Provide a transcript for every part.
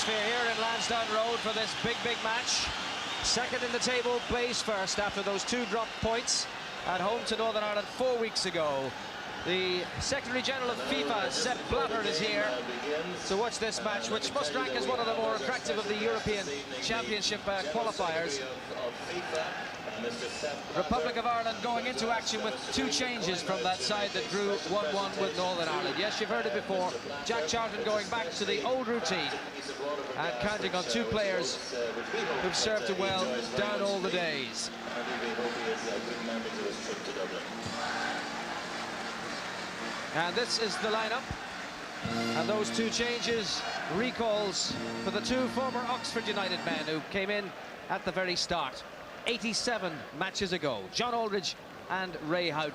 atmosphere here in Lansdowne Road for this big match. Second in the table, plays first after those 2 dropped points at home to Northern Ireland 4 weeks ago. The Secretary General of FIFA, Sepp Blatter, is here to watch this match, which must rank as one of the more attractive of the European Championship qualifiers. Republic of Ireland going into action with 2 changes from that side that drew 1-1 with Northern Ireland. Yes, you've heard it before. Jack Charlton going back to the old routine and counting on 2 players who've served him well down all the days. And this is the lineup, and those 2 changes, recalls for the 2 former Oxford United men who came in at the very start 87 matches ago, John Aldridge and Ray Houghton.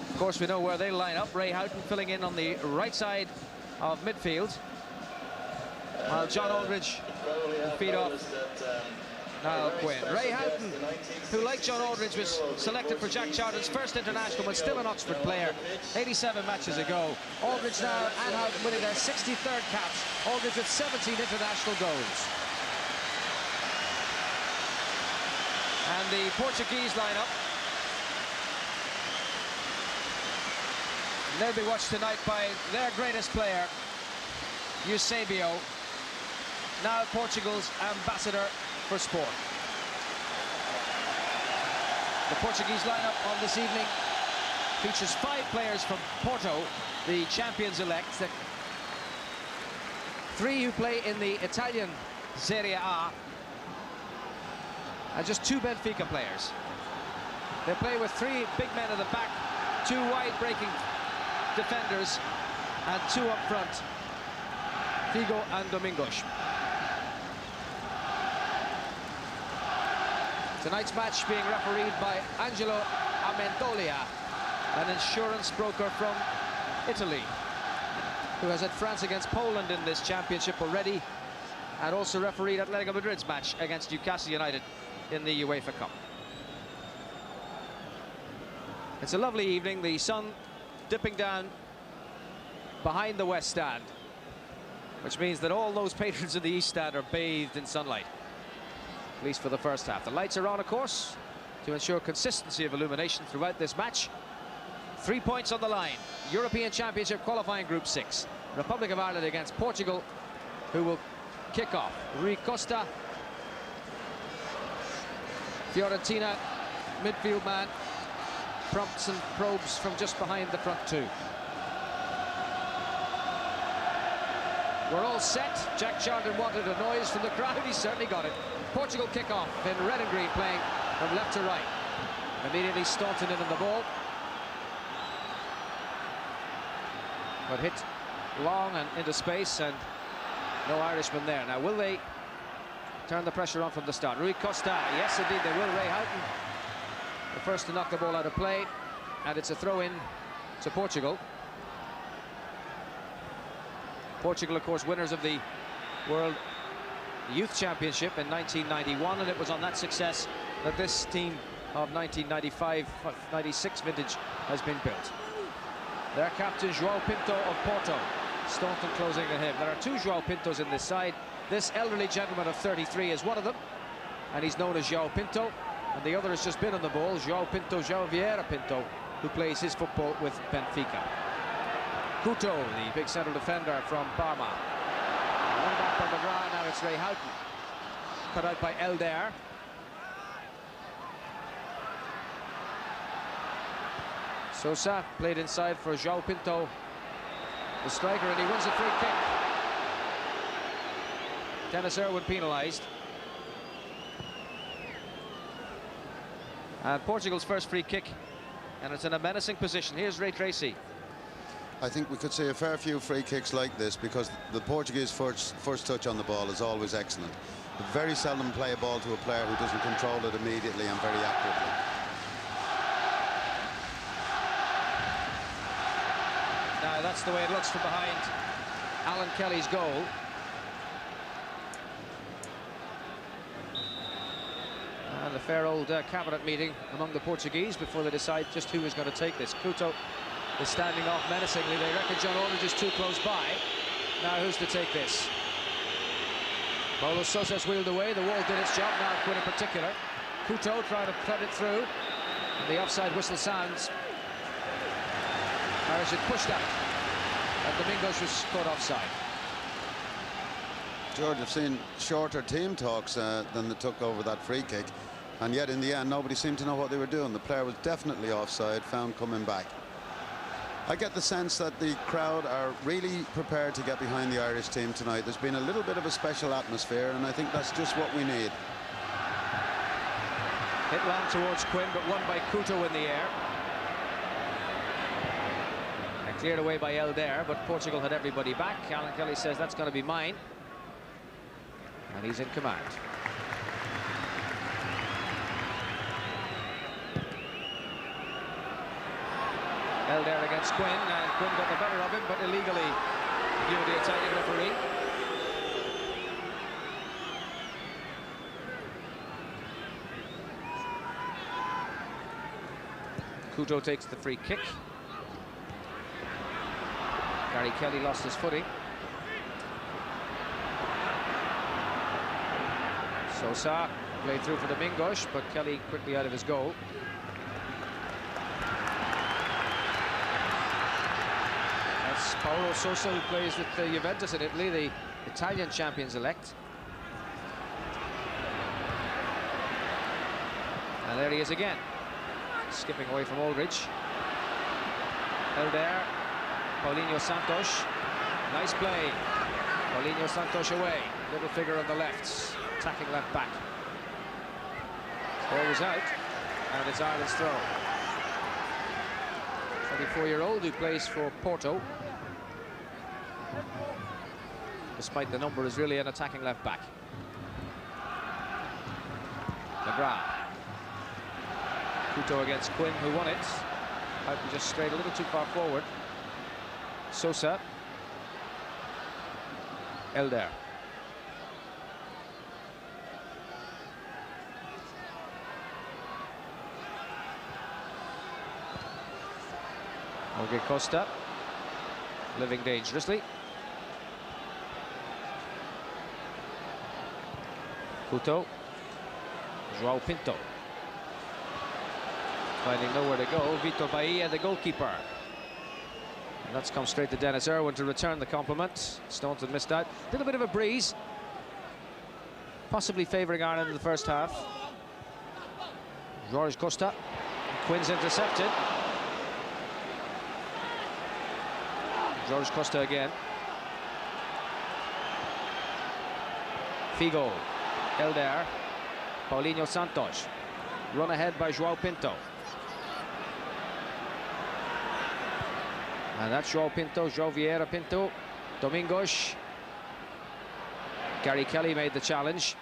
Of course, we know where they line up. Ray Houghton filling in on the right side of midfield, while John Aldridge will feed off Niall Quinn. Ray Houghton, who like John Aldridge was selected for Jack Charlton's first international, but still an Oxford player 87 matches ago. Aldridge now and Houghton winning their 63rd caps. Aldridge with 17 international goals. And the Portuguese lineup, they'll be watched tonight by their greatest player, Eusebio, now Portugal's ambassador for sport. The Portuguese lineup on this evening features 5 players from Porto, the champions-elect, 3 who play in the Italian Serie A, and just 2 Benfica players. They play with 3 big men at the back, 2 wide-breaking defenders, and 2 up front, Figo and Domingos. Tonight's match being refereed by Angelo Amendolia, an insurance broker from Italy, who has had France against Poland in this championship already, and also refereed Atletico Madrid's match against Newcastle United in the UEFA Cup. It's a lovely evening, the sun dipping down behind the West Stand, which means that all those patrons of the East Stand are bathed in sunlight, at least for the first half. The lights are on, of course, to ensure consistency of illumination throughout this match. 3 points on the line. European Championship qualifying Group 6. Republic of Ireland against Portugal, who will kick off. Rui Costa, Fiorentina midfield man, prompts and probes from just behind the front 2. We're all set. Jack Charlton wanted a noise from the crowd. He certainly got it. Portugal kick off in red and green, playing from left to right. Immediately Staunton in on the ball, but hit long and into space, and no Irishman there. Now, will they turn the pressure on from the start? Rui Costa, yes indeed they will. Ray Houghton, the first to knock the ball out of play, and it's a throw-in to Portugal. Portugal, of course, winners of the World Youth Championship in 1991, and it was on that success that this team of 1995-96 vintage has been built. Their captain, João Pinto of Porto, Staunton closing at him. There are 2 João Pintos in this side. This elderly gentleman of 33 is one of them, and he's known as João Pinto, and the other has just been on the ball, João Pinto, João Vieira Pinto, who plays his football with Benfica. Couto, the big central defender from Parma. One back on the ground, now it's Ray Houghton. Cut out by Elder. Sosa played inside for João Pinto, the striker, and he wins a free kick. Dennis Irwin penalised. And Portugal's first free kick, and it's in a menacing position. Here's Ray Tracy. I think we could see a fair few free kicks like this, because the Portuguese first touch on the ball is always excellent. They very seldom play a ball to a player who doesn't control it immediately and very accurately. Now that's the way it looks from behind Alan Kelly's goal. And a fair old cabinet meeting among the Portuguese before they decide just who is going to take this. Couto is standing off menacingly. They reckon John Aldridge is too close by. Now who's to take this? Paulo Sousa's wheeled away. The wall did its job. Now Quinn in particular. Couto trying to cut it through. And the offside whistle sounds. Irish had pushed out. And Domingos was caught offside. George, I've seen shorter team talks than they took over that free kick. And yet in the end, nobody seemed to know what they were doing. The player was definitely offside, found coming back. I get the sense that the crowd are really prepared to get behind the Irish team tonight. There's been a little bit of a special atmosphere, and I think that's just what we need. Hit long towards Quinn, but won by Couto in the air. And cleared away by Elder, but Portugal had everybody back. Alan Kelly says that's going to be mine. And he's in command. Elder against Quinn, and Quinn got the better of him, but illegally, viewed the Italian referee. Couto takes the free kick. Gary Kelly lost his footing. Sosa played through for Domingos, but Kelly quickly out of his goal. That's Paulo Sosa, who plays with Juventus in Italy, the Italian champions-elect. And there he is again, skipping away from Aldridge. Elder, Paulinho Santos, nice play. Paulinho Santos away, little figure on the left, attacking left back. Ball was out, and it's Ireland's throw. 24-year-old who plays for Porto. Despite the number, is really an attacking left back. McGrath. Couto against Quinn, who won it. Houghton just strayed a little too far forward. Sosa. Elder. Jorge Costa, living dangerously. Couto. João Pinto. Finding nowhere to go. Vitor Bahia, the goalkeeper. And that's come straight to Dennis Irwin to return the compliment. Stones had missed out. Little bit of a breeze, possibly favouring Ireland in the first half. Jorge Costa. Quinn's intercepted. Jorge Costa again. Figo. Elder. Paulinho Santos. Run ahead by João Pinto. And that's João Pinto, João Vieira Pinto. Domingos. Gary Kelly made the challenge.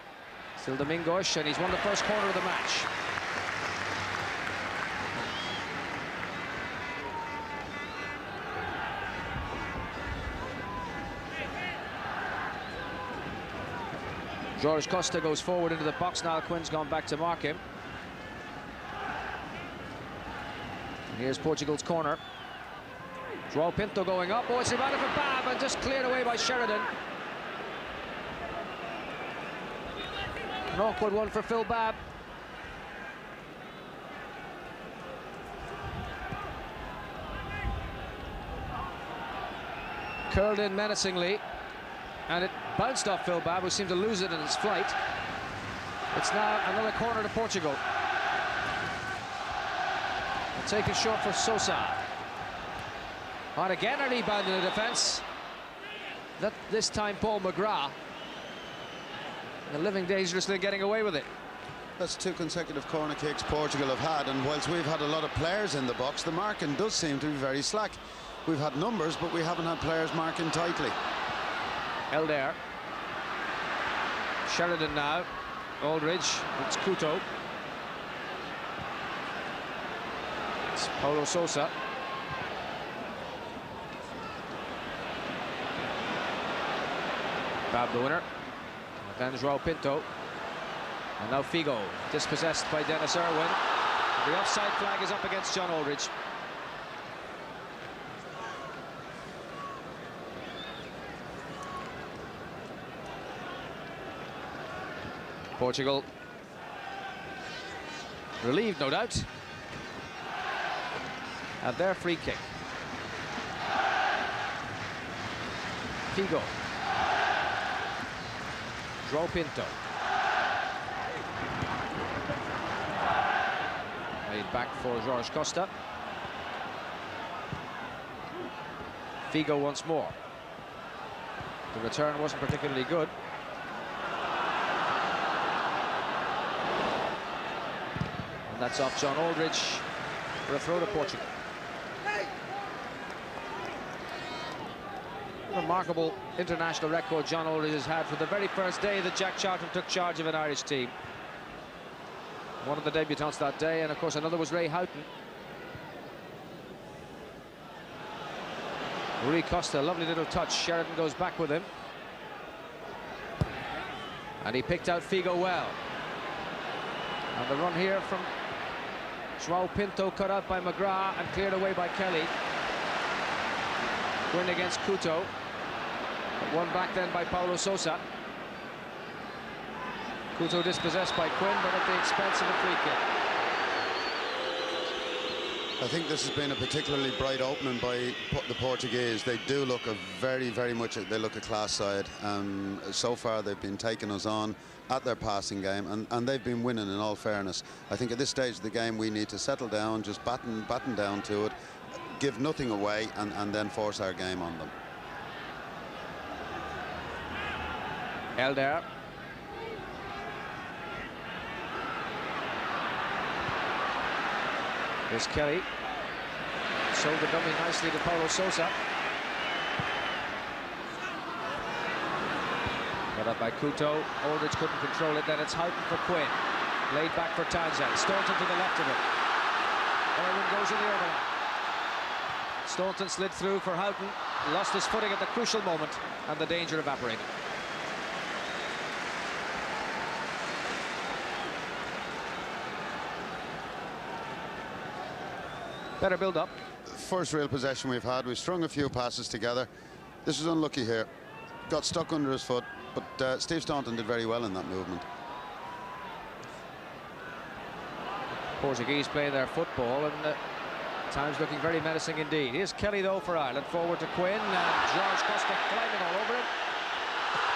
Still Domingos, and he's won the first corner of the match. Jorge Costa goes forward into the box. Now Quinn's gone back to mark him. And here's Portugal's corner. João Pinto going up. Oh, it's about it for Bab, and just cleared away by Sheridan. An awkward one for Phil Babb. Curled in menacingly, and it bounced off Phil Babb, who seemed to lose it in its flight. It's now another corner to Portugal. And taken short for Sosa. And again a rebound in the defence. That this time Paul McGrath. And living dangerously, getting away with it. That's 2 consecutive corner kicks Portugal have had, and whilst we've had a lot of players in the box, the marking does seem to be very slack. We've had numbers, but we haven't had players marking tightly. Elder. Sheridan now. Aldridge. It's Couto. It's Paulo Sosa. Bab the winner. Then João Pinto. And now Figo, dispossessed by Dennis Irwin. The offside flag is up against John Aldridge. Portugal relieved, no doubt. And their free kick. Figo. João Pinto. Made back for Jorge Costa. Figo once more. The return wasn't particularly good. And that's off John Aldridge for a throw to Portugal. Remarkable international record John Aldridge has had from the very first day that Jack Charlton took charge of an Irish team. One of the debutants that day, and of course another was Ray Houghton. Rui Costa, lovely little touch. Sheridan goes back with him. And he picked out Figo well. And the run here from João Pinto, cut out by McGrath and cleared away by Kelly. Win against Couto. Won back then by Paulo Sousa. Couto dispossessed by Quinn, but at the expense of a free kick. I think this has been a particularly bright opening by the Portuguese. They do look a very much, they look a class side. So far they've been taking us on at their passing game, and they've been winning in all fairness. I think at this stage of the game we need to settle down, just batten down to it, give nothing away, and then force our game on them. Elder. Here's Kelly. Sold the dummy nicely to Paulo Sousa. Got up by Couto. Aldridge couldn't control it. Then it's Houghton for Quinn. Laid back for Townsend. Staunton to the left of him. Irwin goes in the overlap. Staunton slid through for Houghton. Lost his footing at the crucial moment, and the danger evaporated. Better build up. First real possession we've had. We've strung a few passes together. This was unlucky here. Got stuck under his foot, but Steve Staunton did very well in that movement. Portuguese playing their football, and times looking very menacing indeed. Here's Kelly though for Ireland. Forward to Quinn, and Jorge Costa climbing all over it.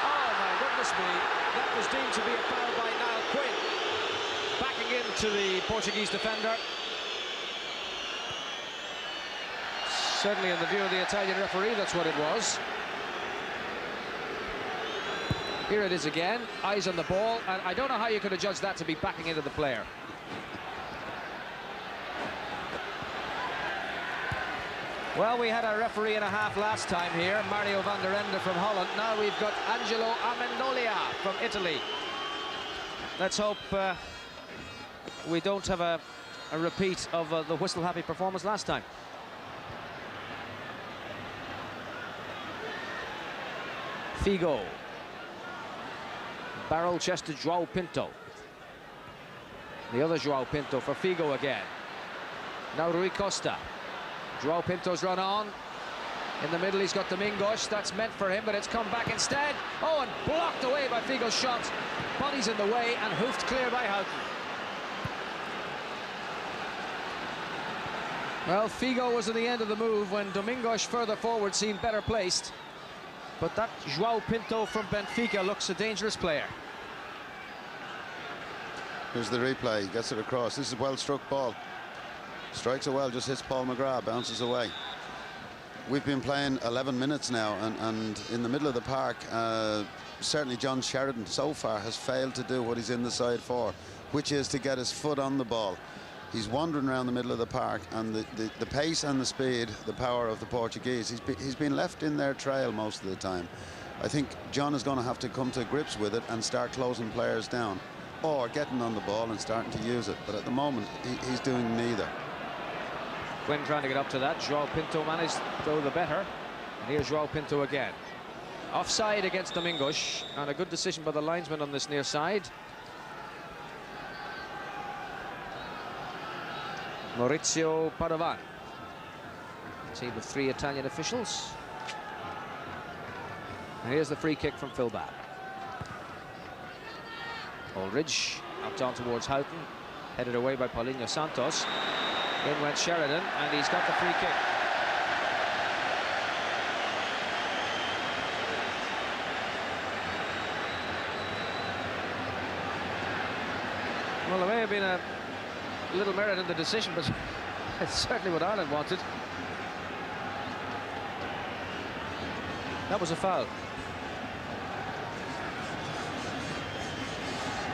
Oh my goodness me, that was deemed to be a foul by Niall Quinn. Backing into the Portuguese defender. Certainly in the view of the Italian referee, that's what it was. Here it is again, eyes on the ball, and I don't know how you could have judged that to be backing into the player. Well, we had a referee and a half last time here, Mario van der Ende from Holland. Now we've got Angelo Amendolia from Italy. Let's hope we don't have a repeat of the whistle-happy performance last time. Figo. Barrel-chested João Pinto. The other João Pinto for Figo again. Now Rui Costa. João Pinto's run on. In the middle he's got Domingos. That's meant for him, but it's come back instead. Oh, and blocked away by Figo's shot. Body's in the way and hoofed clear by Houghton. Well, Figo was at the end of the move when Domingos further forward seemed better placed. But that João Pinto from Benfica looks a dangerous player. Here's the replay, gets it across. This is a well-struck ball. Strikes it well, just hits Paul McGrath, bounces away. We've been playing 11 minutes now, and in the middle of the park, certainly John Sheridan so far has failed to do what he's in the side for, which is to get his foot on the ball. He's wandering around the middle of the park, and the pace and the speed, the power of the Portuguese, he's been left in their trail most of the time. I think John is going to have to come to grips with it and start closing players down, or getting on the ball and starting to use it. But at the moment, he's doing neither. Quinn trying to get up to that. João Pinto managed, though, the better. And here's João Pinto again. Offside against Domingos, and a good decision by the linesman on this near side. Maurizio Padovan, a team of 3 Italian officials. And here's the free kick from Phil Babb. Aldridge knocked on towards Houghton, headed away by Paulinho Santos. In went Sheridan, and he's got the free kick. Well, there may have been a little merit in the decision, but it's certainly what Ireland wanted. That was a foul.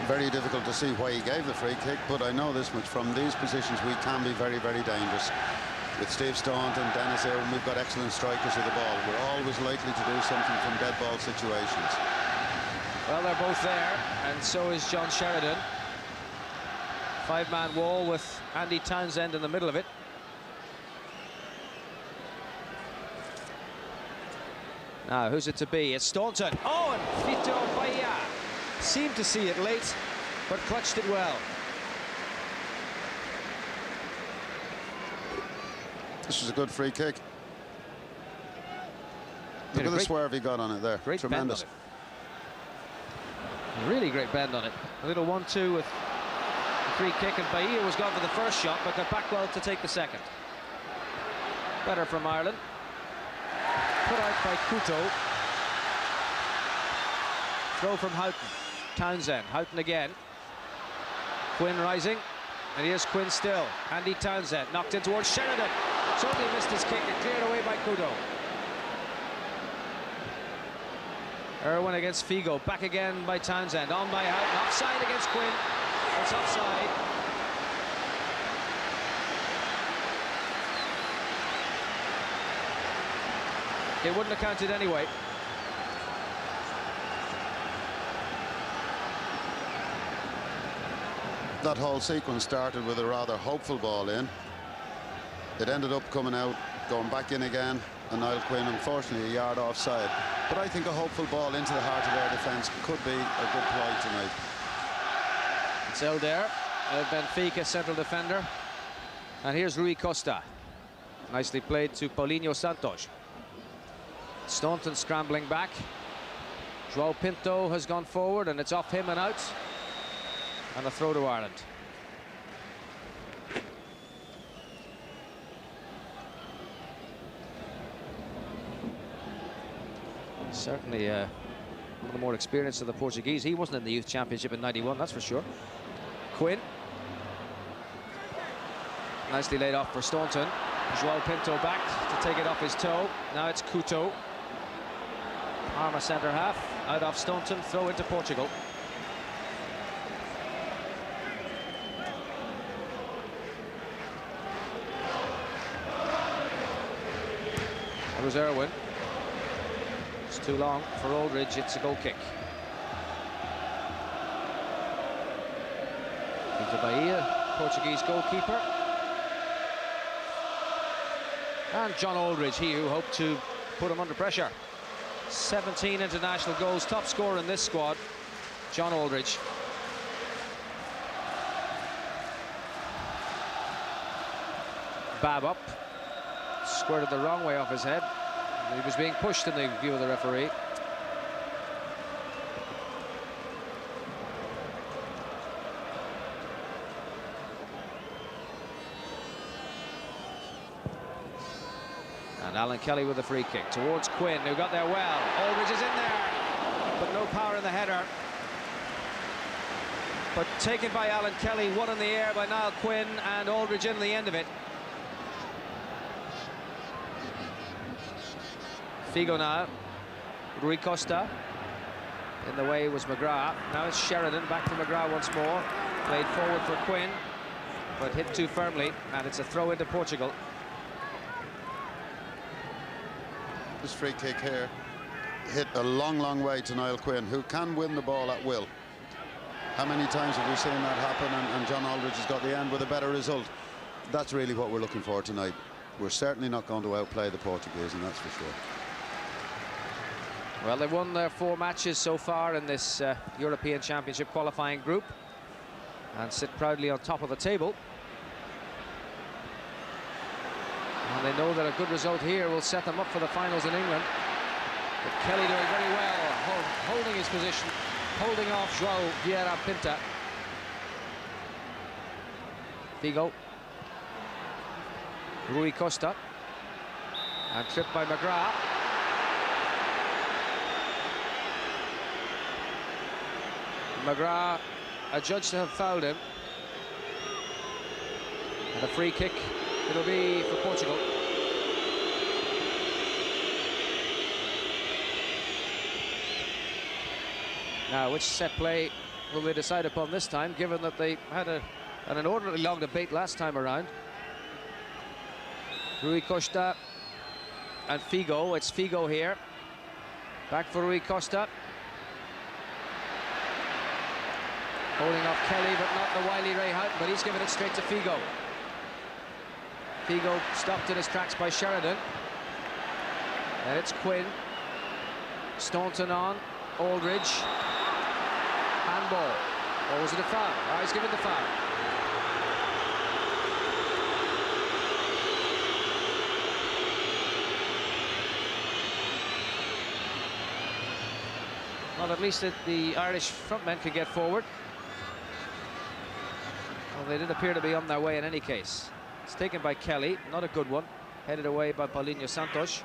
Very difficult to see why he gave the free kick, but I know this much: from these positions we can be very, very dangerous. With Steve Staunton, Dennis Irwin, we've got excellent strikers of the ball. We're always likely to do something from dead ball situations. Well, they're both there, and so is John Sheridan. Five-man wall with Andy Townsend in the middle of it. Now, who's it to be? It's Staunton. Oh, and Fito Bahia seemed to see it late, but clutched it well. This was a good free kick. Look at the swerve he got on it there. Great Tremendous. bend on it. Really great bend on it. A little 1-2 with the free kick, and Bahia was gone for the first shot, but got back well to take the second. Better from Ireland. Put out by Couto. Throw from Houghton. Townsend. Houghton again. Quinn rising. And here's Quinn still. Andy Townsend knocked in towards Sheridan. Certainly missed his kick and cleared away by Couto. Irwin against Figo. Back again by Townsend. On by Houghton. Offside against Quinn. It's offside. It wouldn't have counted anyway. That whole sequence started with a rather hopeful ball in. It ended up coming out, going back in again, and Niall Quinn, unfortunately, a yard offside. But I think a hopeful ball into the heart of their defence could be a good ploy tonight. It's Elder, Benfica central defender. And here's Rui Costa. Nicely played to Paulinho Santos. Staunton scrambling back. João Pinto has gone forward, and it's off him and out. And a throw to Ireland. Certainly one of the more experienced of the Portuguese. He wasn't in the Youth Championship in '91, that's for sure. Quinn. Nicely laid off for Staunton. João Pinto back to take it off his toe. Now it's Couto. Parma centre half. Out off Staunton. Throw into Portugal. That was Irwin. It's too long for Aldridge. It's a goal kick. Into Bahia, Portuguese goalkeeper. And John Aldridge, he who hoped to put him under pressure. 17 international goals, top scorer in this squad, John Aldridge. Bab up. Squirted the wrong way off his head. He was being pushed in the view of the referee. And Alan Kelly with the free kick towards Quinn, who got there well. Aldridge is in there, but no power in the header. But taken by Alan Kelly, one in the air by Niall Quinn, and Aldridge in the end of it. Figo now. Rui Costa. In the way was McGrath. Now it's Sheridan, back to McGrath once more. Played forward for Quinn, but hit too firmly, and it's a throw into Portugal. This free kick here hit a long, long way to Niall Quinn, who can win the ball at will. How many times have we seen that happen, and John Aldridge has got the end with a better result? That's really what we're looking for tonight. We're certainly not going to outplay the Portuguese, and that's for sure. Well, they've won their 4 matches so far in this European Championship qualifying group and sit proudly on top of the table. And they know that a good result here will set them up for the finals in England. But Kelly doing very well, holding his position. holding off João Vieira Pinta. Figo. Rui Costa. And tripped by McGrath. McGrath adjudged to have fouled him. And a free kick it'll be for Portugal. Now, which set play will they decide upon this time, given that they had an inordinately long debate last time around? Rui Costa and Figo. It's Figo here. Back for Rui Costa. Holding off Kelly, but not the wily Ray Houghton, but he's given it straight to Figo. Figo stopped in his tracks by Sheridan. And it's Quinn. Staunton on. Aldridge. Handball. Or was it a foul? Oh, he's given the foul. Well, at least the Irish frontmen could get forward. Well, they did appear to be on their way in any case. It's taken by Kelly, not a good one. Headed away by Paulinho Santos.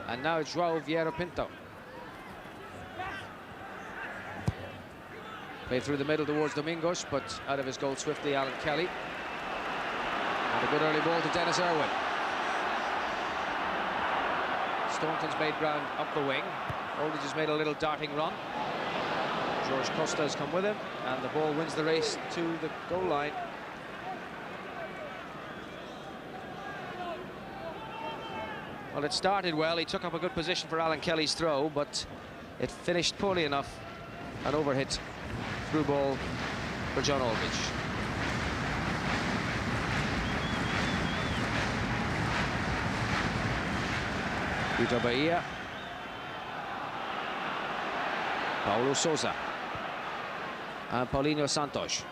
And now João Vieira Pinto. Play through the middle towards Domingos, but out of his goal swiftly, Alan Kelly. And a good early ball to Dennis Irwin. Staunton's made ground up the wing. Aldridge has made a little darting run. George Costa has come with him, and the ball wins the race to the goal line. Well, it started well. He took up a good position for Alan Kelly's throw, but it finished poorly enough. An overhit through ball for John Aldridge. Vitor Bahia. Paulo Sousa. And Paulinho Santos.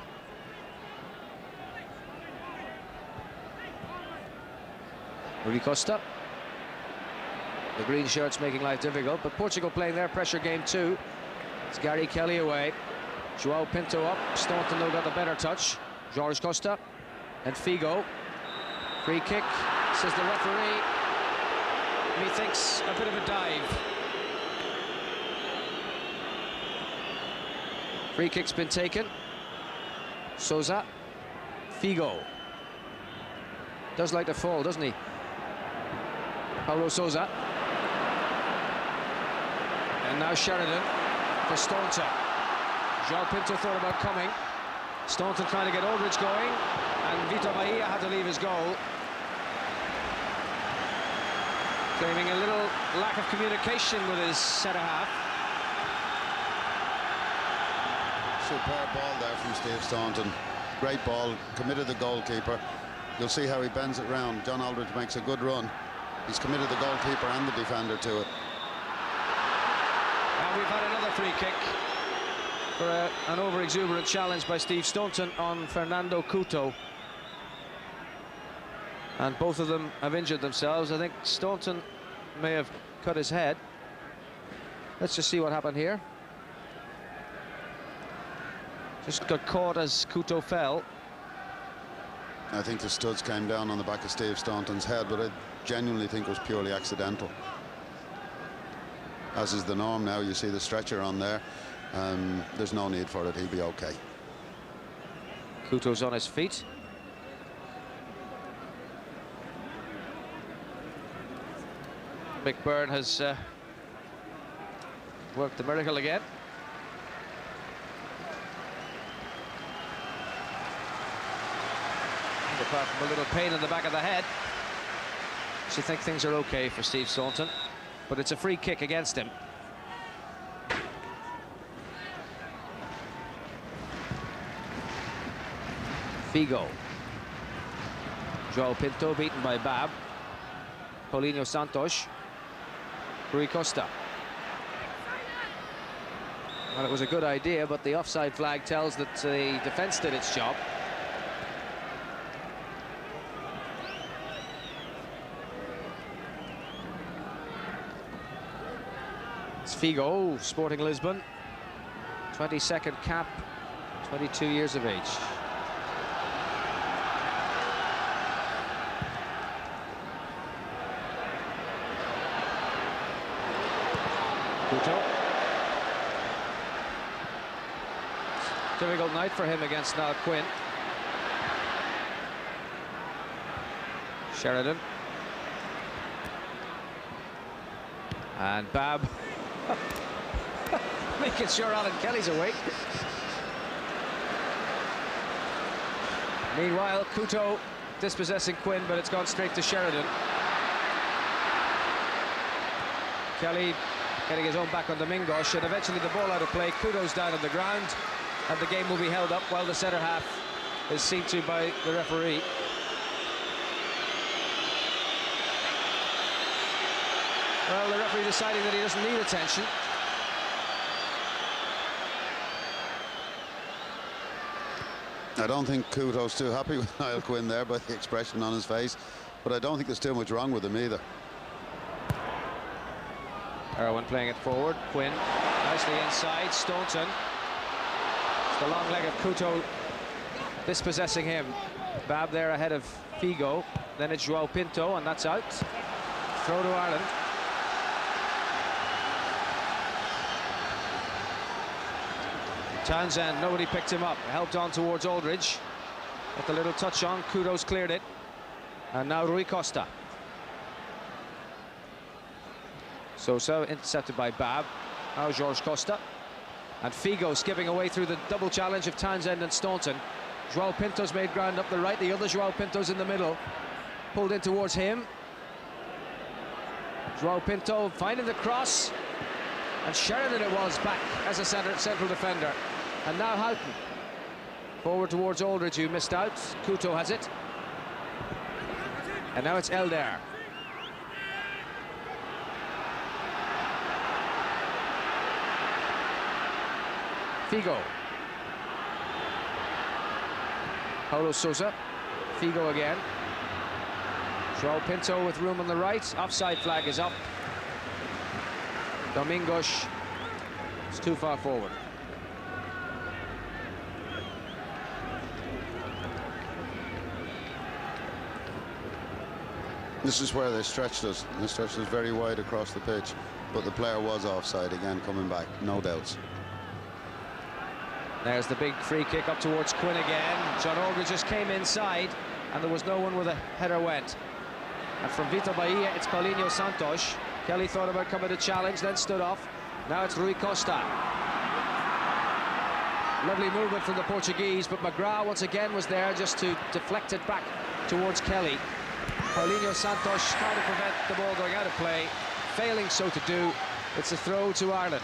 Rui Costa. The green shirts making life difficult, but Portugal playing their pressure game too. It's Gary Kelly away. João Pinto up. Staunton though got the better touch. George Costa and Figo. Free kick, says the referee. Methinks a bit of a dive. Free kick's been taken. Sousa. Figo. Does like to fall, doesn't he? Paulo Sousa. And now Sheridan for Staunton. João Pinto thought about coming. Staunton trying to get Aldridge going, and Vitor Bahia had to leave his goal. Claiming a little lack of communication with his centre-half. Superb ball there from Steve Staunton. Great ball, committed the goalkeeper. You'll see how he bends it round. John Aldridge makes a good run. He's committed the goalkeeper and the defender to it. And we've had another free kick for an over-exuberant challenge by Steve Staunton on Fernando Couto. And both of them have injured themselves. I think Staunton may have cut his head. Let's just see what happened here. Just got caught as Couto fell. I think the studs came down on the back of Steve Staunton's head, but I genuinely think it was purely accidental. As is the norm now, you see the stretcher on there. There's no need for it, he'll be okay. Couto's on his feet. McBurn has worked the miracle again. And apart from a little pain in the back of the head, I think things are okay for Steve Staunton, but it's a free kick against him. Figo. João Pinto beaten by Bab. Paulinho Santos. Rui Costa. Well, it was a good idea, but the offside flag tells that the defence did its job. It's Figo, Sporting Lisbon. 22nd cap, 22 years of age. Couto. Difficult night for him against Niall Quinn. Sheridan. And Babb. Making sure Alan Kelly's awake. Meanwhile, Couto dispossessing Quinn, but it's gone straight to Sheridan. Kelly getting his own back on Domingos, and eventually the ball out of play. Couto's down on the ground, and the game will be held up while the centre half is seen to by the referee. Well, the referee deciding that he doesn't need attention. I don't think Couto's too happy with Niall Quinn there by the expression on his face, but I don't think there's too much wrong with him either. Irwin playing it forward. Quinn nicely inside. Staunton. It's the long leg of Couto dispossessing him. Babb there ahead of Figo. Then it's João Pinto, and that's out. Throw to Ireland. Townsend, nobody picked him up. Helped on towards Aldridge. With a little touch on, Couto's cleared it. And now Rui Costa. Sosa intercepted by Babb. Now Jorge Costa. And Figo skipping away through the double challenge of Townsend and Staunton. João Pinto's made ground up the right. The other João Pinto's in the middle. Pulled in towards him. João Pinto finding the cross. And Sheridan it was back as a central defender. And now Houghton. Forward towards Aldridge, who missed out. Couto has it. And now it's Elder. Figo. Paulo Sousa. Figo again. João Pinto with room on the right. Offside flag is up. Domingos is too far forward. This is where they stretched us. They stretched us very wide across the pitch, but the player was offside again, coming back, no doubts. There's the big free kick up towards Quinn again. John Aldridge just came inside, and there was no one where the header went. And from Vitor Bahia, it's Paulinho Santos. Kelly thought about coming to challenge, then stood off. Now it's Rui Costa. Lovely movement from the Portuguese, but McGrath once again was there just to deflect it back towards Kelly. Paulinho Santos trying to prevent the ball going out of play, failing so to do. It's a throw to Ireland.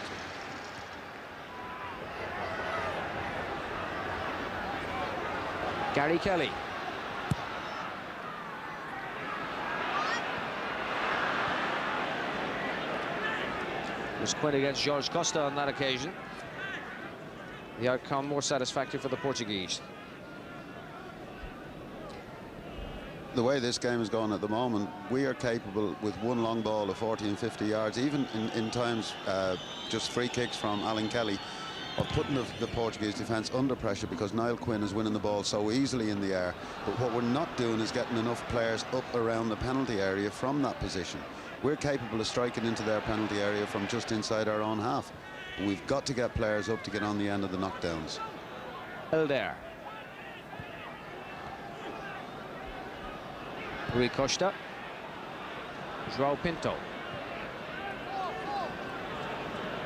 Gary Kelly. It was Quinn against Jorge Costa on that occasion. The outcome more satisfactory for the Portuguese. The way this game is going at the moment, we are capable with one long ball of 40 and 50 yards, even in times just free kicks from Alan Kelly, of putting the Portuguese defence under pressure because Niall Quinn is winning the ball so easily in the air. But what we're not doing is getting enough players up around the penalty area from that position. We're capable of striking into their penalty area from just inside our own half. We've got to get players up to get on the end of the knockdowns. There. Rui Costa. João Pinto.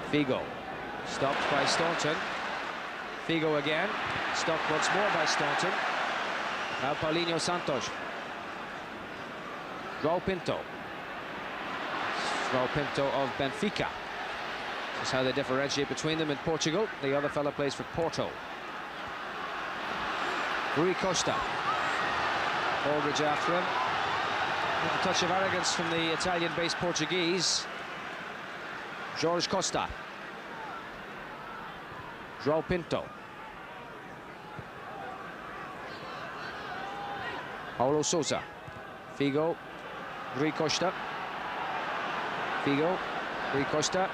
Figo. Stopped by Staunton. Figo again. Stopped once more by Staunton. Now Paulinho Santos. João Pinto. João Pinto of Benfica. That's how they differentiate between them in Portugal. The other fella plays for Porto. Rui Costa. Aldridge after him. With a touch of arrogance from the Italian-based Portuguese. Jorge Costa. João Pinto. Paulo Sousa. Figo. Rui Costa. Figo. Rui Costa.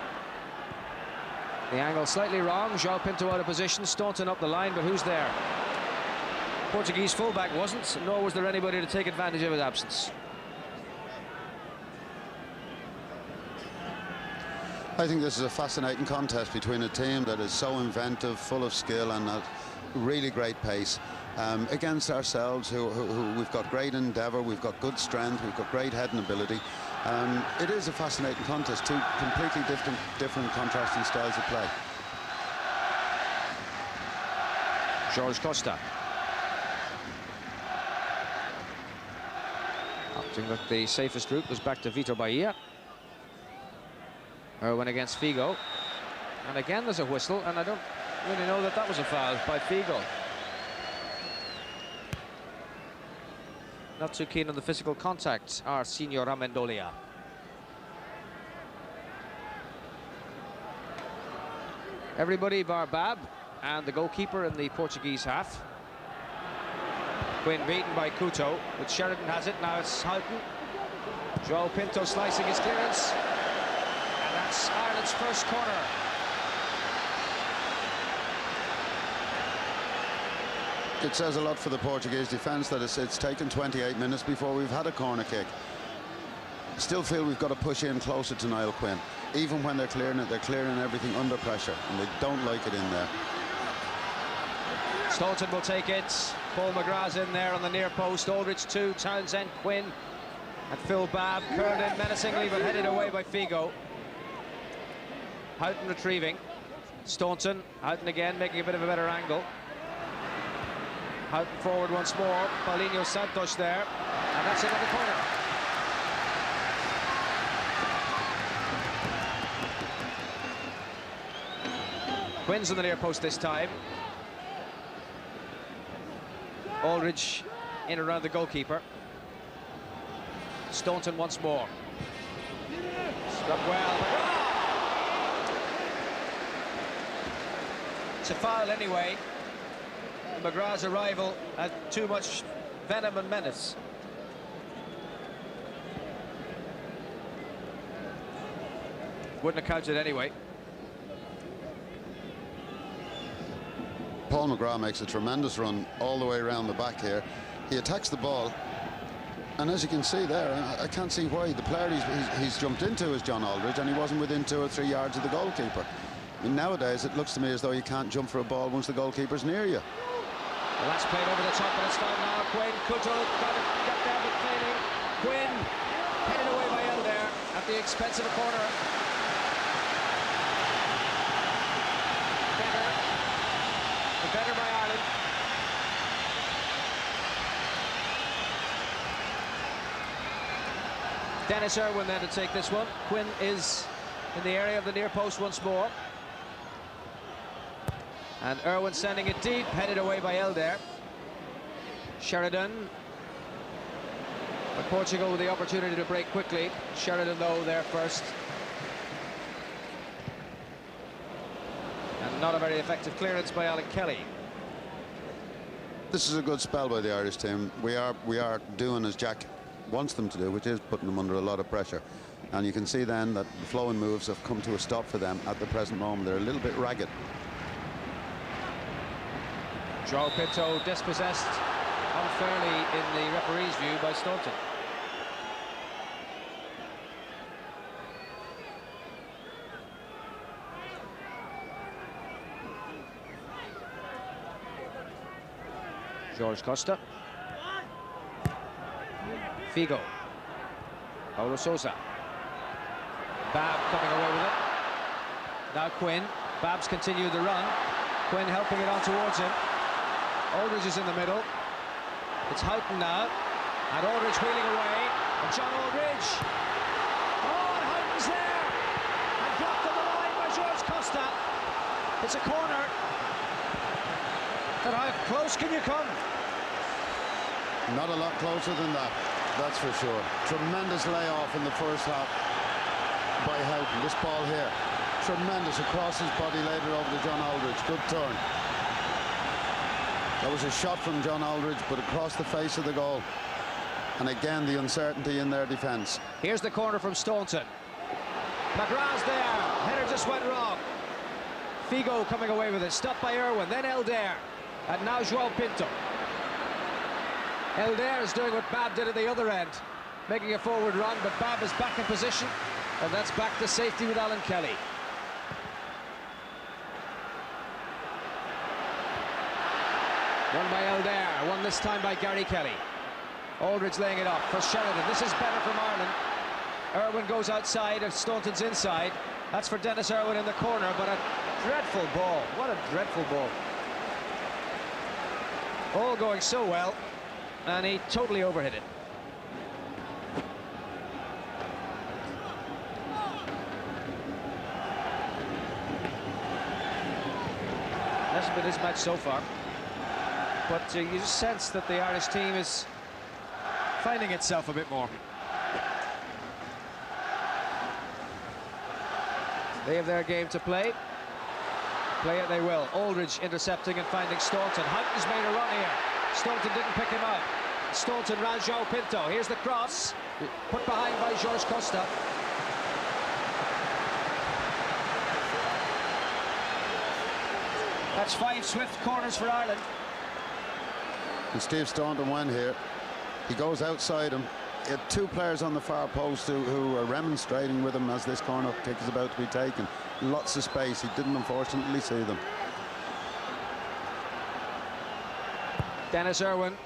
The angle slightly wrong. João Pinto out of position. Staunton up the line, but who's there? Portuguese fullback wasn't, nor was there anybody to take advantage of his absence. I think this is a fascinating contest between a team that is so inventive, full of skill and at really great pace, against ourselves who we've got great endeavour, we've got good strength, we've got great heading ability. It is a fascinating contest, two completely different contrasting styles of play. Jorge Costa. Opting that the safest route was back to Vitor Bahia. Irwin against Figo. And again there's a whistle, and I don't really know that that was a foul by Figo. Not too keen on the physical contact, our Senor Amendolia. Everybody bar Bab and the goalkeeper in the Portuguese half. Quinn beaten by Couto, but Sheridan has it. Now it's Houghton. João Pinto slicing his clearance. And that's Ireland's first corner. It says a lot for the Portuguese defence that it's taken 28 minutes before we've had a corner kick. Still feel we've got to push in closer to Niall Quinn. Even when they're clearing it, they're clearing everything under pressure, and they don't like it in there. Staunton will take it. Paul McGrath's in there on the near post. Aldridge 2, Townsend, Quinn, and Phil Babb curled in menacingly, but headed away by Figo. Houghton retrieving. Staunton, Houghton again, making a bit of a better angle. Houghton forward once more. Paulinho Santos there, and that's another corner. Quinn's on the near post this time. Aldridge in around the goalkeeper. Staunton once more. Struck well. It's a foul anyway. McGrath's arrival had too much venom and menace. Wouldn't have counted anyway. Paul McGrath makes a tremendous run all the way around the back here. He attacks the ball, and as you can see there, I can't see why. The player he's jumped into is John Aldridge, and he wasn't within 2 or 3 yards of the goalkeeper. I mean, nowadays it looks to me as though you can't jump for a ball once the goalkeeper's near you. Well, that's played over the top, and it's found now. Quinn, Couto got there but failing. Quinn headed away by Elder at the expense of a corner. Better by Ireland. Dennis Irwin then to take this one. Quinn is in the area of the near post once more. And Irwin sending it deep, headed away by Elder. Sheridan. But Portugal with the opportunity to break quickly. Sheridan, though, there first. And not a very effective clearance by Alan Kelly. This is a good spell by the Irish team. We are doing as Jack wants them to do, which is putting them under a lot of pressure. And you can see then that the flowing moves have come to a stop for them at the present moment. They're a little bit ragged. João Pinto dispossessed unfairly in the referee's view by Staunton. Jorge Costa. Figo. Paulo Sousa. Babb coming away with it. Now Quinn. Babb's continued the run. Quinn helping it on towards him. Aldridge is in the middle. It's Houghton now. And Aldridge wheeling away. And John Aldridge. Oh, and Houghton's there. And blocked on the line by Jorge Costa. It's a corner. And how close can you come? Not a lot closer than that, that's for sure. Tremendous layoff in the first half by Houghton. This ball here, tremendous across his body, later over to John Aldridge. Good turn. That was a shot from John Aldridge, but across the face of the goal. And again, the uncertainty in their defence. Here's the corner from Staunton. McGrath's there. Header just went wrong. Figo coming away with it. Stopped by Irwin, then Elder. And now João Pinto. Elder is doing what Bab did at the other end, making a forward run, but Bab is back in position, and that's back to safety with Alan Kelly. Won by Elder, won this time by Gary Kelly. Aldridge laying it off for Sheridan. This is better from Ireland. Irwin goes outside, and Staunton's inside. That's for Dennis Irwin in the corner, but a dreadful ball. What a dreadful ball. All going so well, and he totally overhit it. Hasn't been his match so far, but you just sense that the Irish team is finding itself a bit more. They have their game to play. Play it they will. Aldridge intercepting and finding Staunton. Houghton's made a run here. Staunton didn't pick him up. Staunton round João Pinto. Here's the cross. Put behind by Jorge Costa. That's 5 swift corners for Ireland. And Steve Staunton went here. He goes outside him. He had 2 players on the far post who are remonstrating with him as this corner kick is about to be taken. Lots of space. He didn't unfortunately see them. Dennis Irwin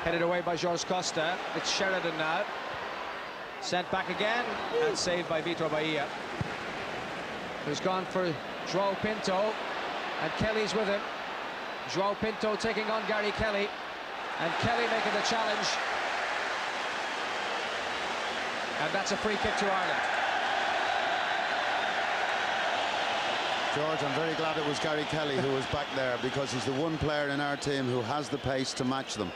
headed away by Jorge Costa. It's Sheridan now. Sent back again and saved by Vitor Bahia, who's gone for João Pinto, and Kelly's with him. João Pinto taking on Gary Kelly, and Kelly making the challenge. And that's a free kick to Ireland. George, I'm very glad it was Gary Kelly who was back there, because he's the one player in our team who has the pace to match them.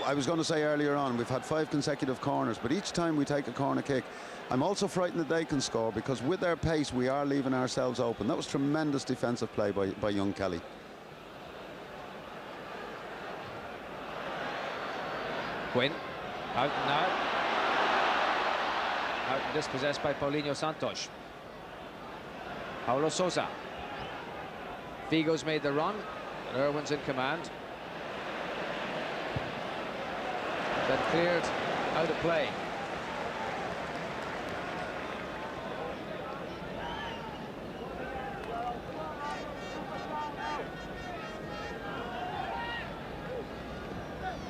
I was going to say earlier on, we've had 5 consecutive corners, but each time we take a corner kick, I'm also frightened that they can score, because with their pace, we are leaving ourselves open. That was tremendous defensive play by young Kelly. Quinn, out now. Out dispossessed by Paulinho Santos. Paulo Sousa. Figo's made the run, and Irwin's in command. Then cleared out of play.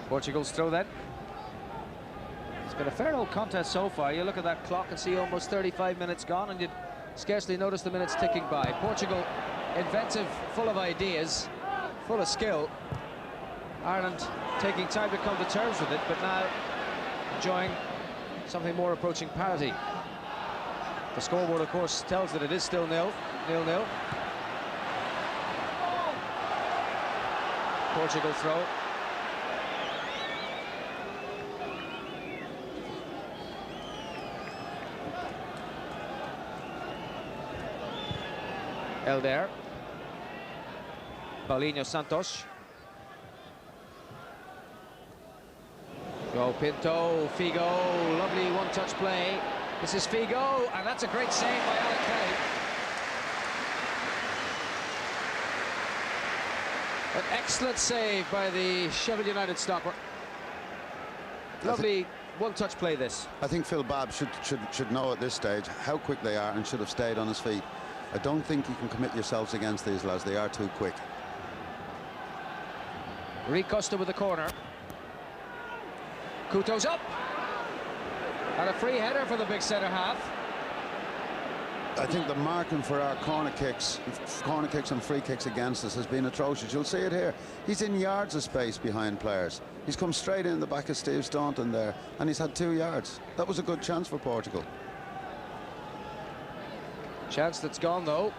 Portugal's throw then. It's been a fair old contest so far. You look at that clock and see almost 35 minutes gone, and you'd scarcely notice the minutes ticking by. Portugal, inventive, full of ideas, full of skill. Ireland taking time to come to terms with it, but now enjoying something more approaching parity. The scoreboard, of course, tells that it is still 0-0. Portugal throw. Elder. Paulinho Santos. João Pinto, Figo, lovely one-touch play. This is Figo, and that's a great save by Alan Kelly. An excellent save by the Sheffield United stopper. Lovely one-touch play this. I think Phil Babb should know at this stage how quick they are and should have stayed on his feet. I don't think you can commit yourselves against these lads. They are too quick. Costa with the corner. Couto's up. And a free header for the big centre half. I think the marking for our corner kicks and free kicks against us has been atrocious. You'll see it here. He's in yards of space behind players. He's come straight in the back of Steve Staunton there, and he's had 2 yards. That was a good chance for Portugal. Chance that's gone, though.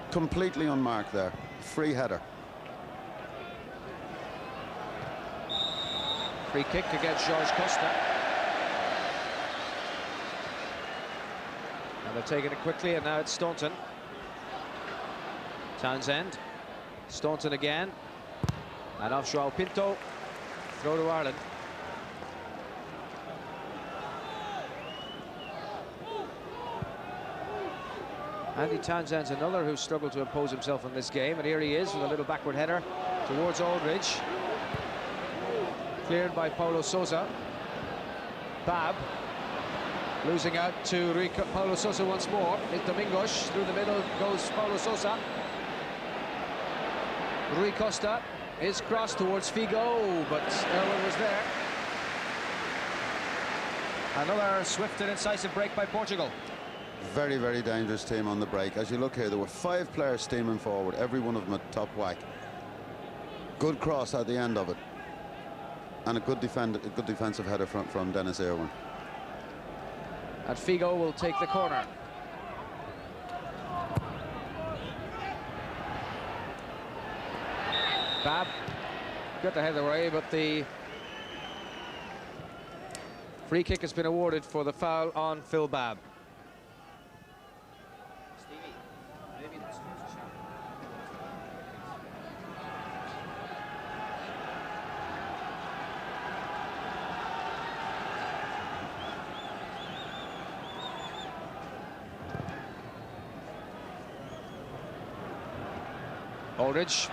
Completely unmarked there. Free header. Free kick against Jorge Costa. And they're taking it quickly, and now it's Staunton. Townsend. Staunton again. And off João Pinto. Throw to Ireland. Andy Townsend's another who struggled to impose himself in this game, and here he is with a little backward header towards Aldridge. Cleared by Paulo Sousa. Bab losing out to Paulo Sousa once more. It's Domingos. Through the middle goes Paulo Sousa. Rui Costa is crossed towards Figo, but Irwin was there. Another swift and incisive break by Portugal. Very, very dangerous team on the break. As you look here, there were 5 players steaming forward, every one of them at top whack. Good cross at the end of it. And a good defensive header from Dennis Irwin. And Figo will take the corner. Bab got the header away, but the free kick has been awarded for the foul on Phil Bab. Aldridge.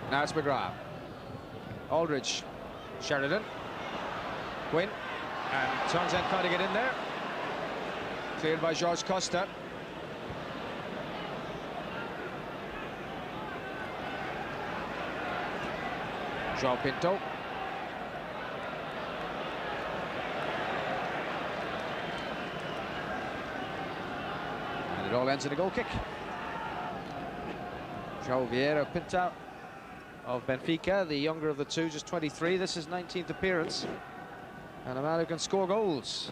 Now it's McGrath. Aldridge. Sheridan. Quinn. And Townsend trying to get in there. Cleared by Jorge Costa. João Pinto. It all ends in a goal kick. João Vieira Pinto of Benfica, the younger of the two, just 23. This is 19th appearance, and a man who can score goals.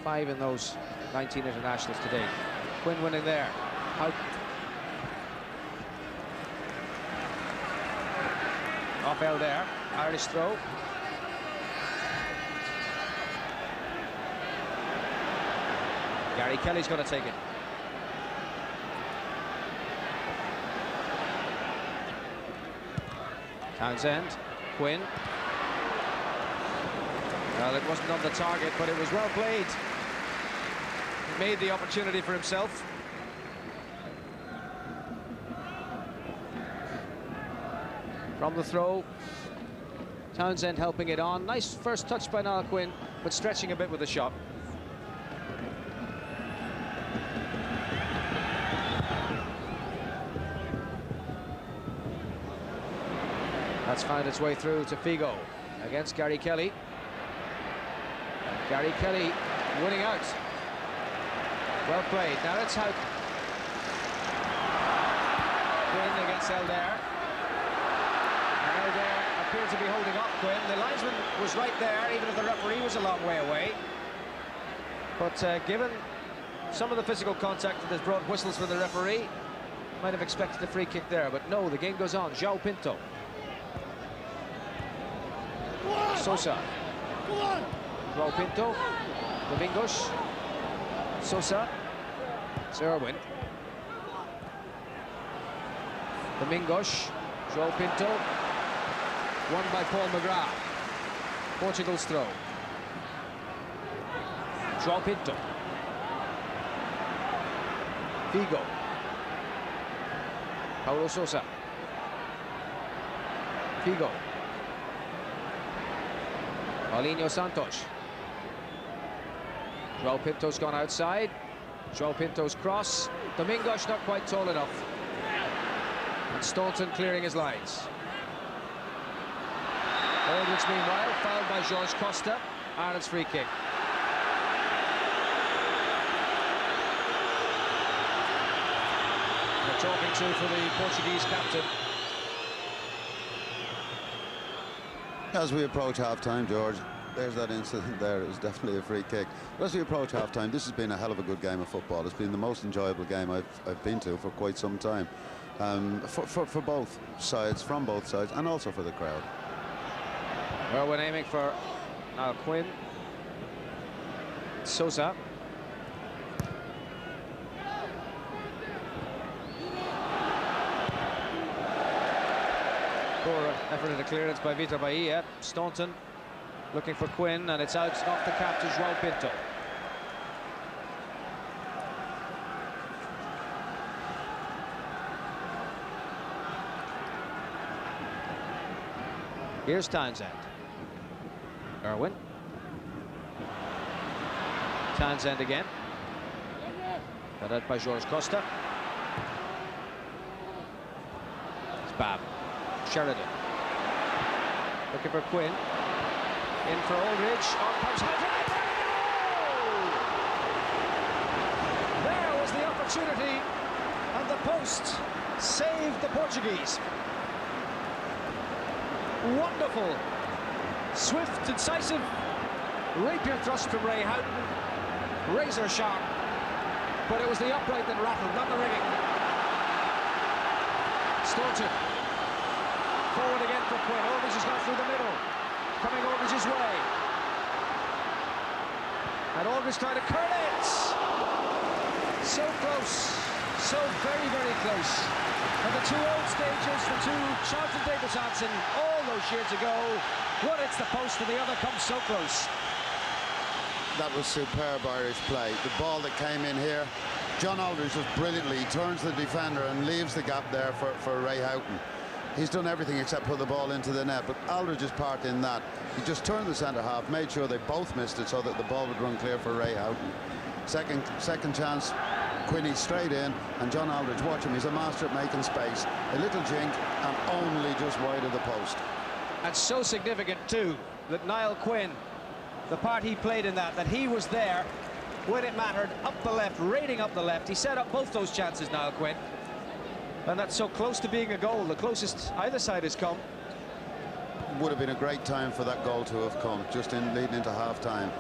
5 in those 19 internationals today. Quinn winning there. Out. Off L there. Irish throw. Gary Kelly's going to take it. Townsend, Quinn. Well, it wasn't on the target, but it was well played. He made the opportunity for himself. From the throw, Townsend helping it on. Nice first touch by Niall Quinn, but stretching a bit with the shot. That's found its way through to Figo against Gary Kelly. Gary Kelly winning out. Well played. Now let's have Quinn against Elder. And Elder appeared to be holding up Quinn. The linesman was right there, even if the referee was a long way away. But given some of the physical contact that has brought whistles for the referee, might have expected a free kick there. But no, the game goes on. João Pinto. Sousa. João Pinto. Domingos. Sousa. It's Irwin. Domingos. João Pinto. Won by Paul McGrath. Portugal's throw. João Pinto. Figo. Paulo Sousa. Figo. Paulinho Santos. João Pinto's gone outside. João Pinto's cross. Domingos not quite tall enough. And Staunton clearing his lines. Aldridge meanwhile fouled by Jorge Costa. Ireland's free kick. They're talking to for the Portuguese captain. As we approach half-time, George, there's that incident there. It was definitely a free kick. But as we approach half-time, this has been a hell of a good game of football. It's been the most enjoyable game I've been to for quite some time. For both sides, from both sides, and also for the crowd. Well, we're aiming for Quinn. Sousa. Poor effort at a clearance by Vitor Bahia. Staunton Looking for Quinn, and it's out off the cap to João Pinto. Here's Townsend. Irwin. Townsend again. Got out by Jorge Costa. It's Bab. Sheridan. Looking for Quinn. In for Aldridge. On comes Hydrant. There was the opportunity, and the post saved the Portuguese. Wonderful, swift, incisive rapier thrust from Ray Houghton. Razor sharp, but it was the upright that rattled, not the rigging. Staunton. Forward again for Quinn. Aldridge has gone through the middle. Coming Aldridge's way. And Aldridge trying to curl it. So close. So very, very close. And the two old stagers, the two Charlton Davis Hansen, all those years ago. One hits the post and the other comes so close. That was superb Irish play. The ball that came in here, John Aldridge was brilliantly. He turns the defender and leaves the gap there for Ray Houghton. He's done everything except put the ball into the net, but Aldridge's part in that, he just turned the centre half, made sure they both missed it so that the ball would run clear for Ray Houghton. Second chance, Quinny straight in, and John Aldridge, watch him, he's a master at making space. A little jink and only just wide of the post. And so significant too that Niall Quinn, the part he played in that he was there when it mattered, up the left, raiding up the left. He set up both those chances, Niall Quinn. And that's so close to being a goal, the closest either side has come. Would have been a great time for that goal to have come, just in leading into half-time.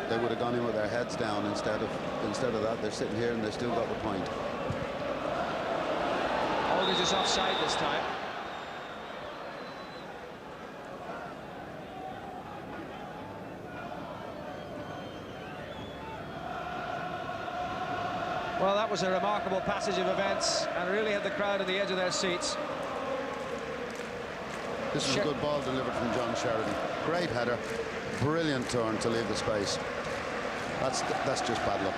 They would have gone in with their heads down instead of that. They're sitting here and they still got the point. Aldridge is offside this time. Well, that was a remarkable passage of events and really had the crowd on the edge of their seats. This is a good ball delivered from John Sheridan. Great header, brilliant turn to leave the space. That's just bad luck.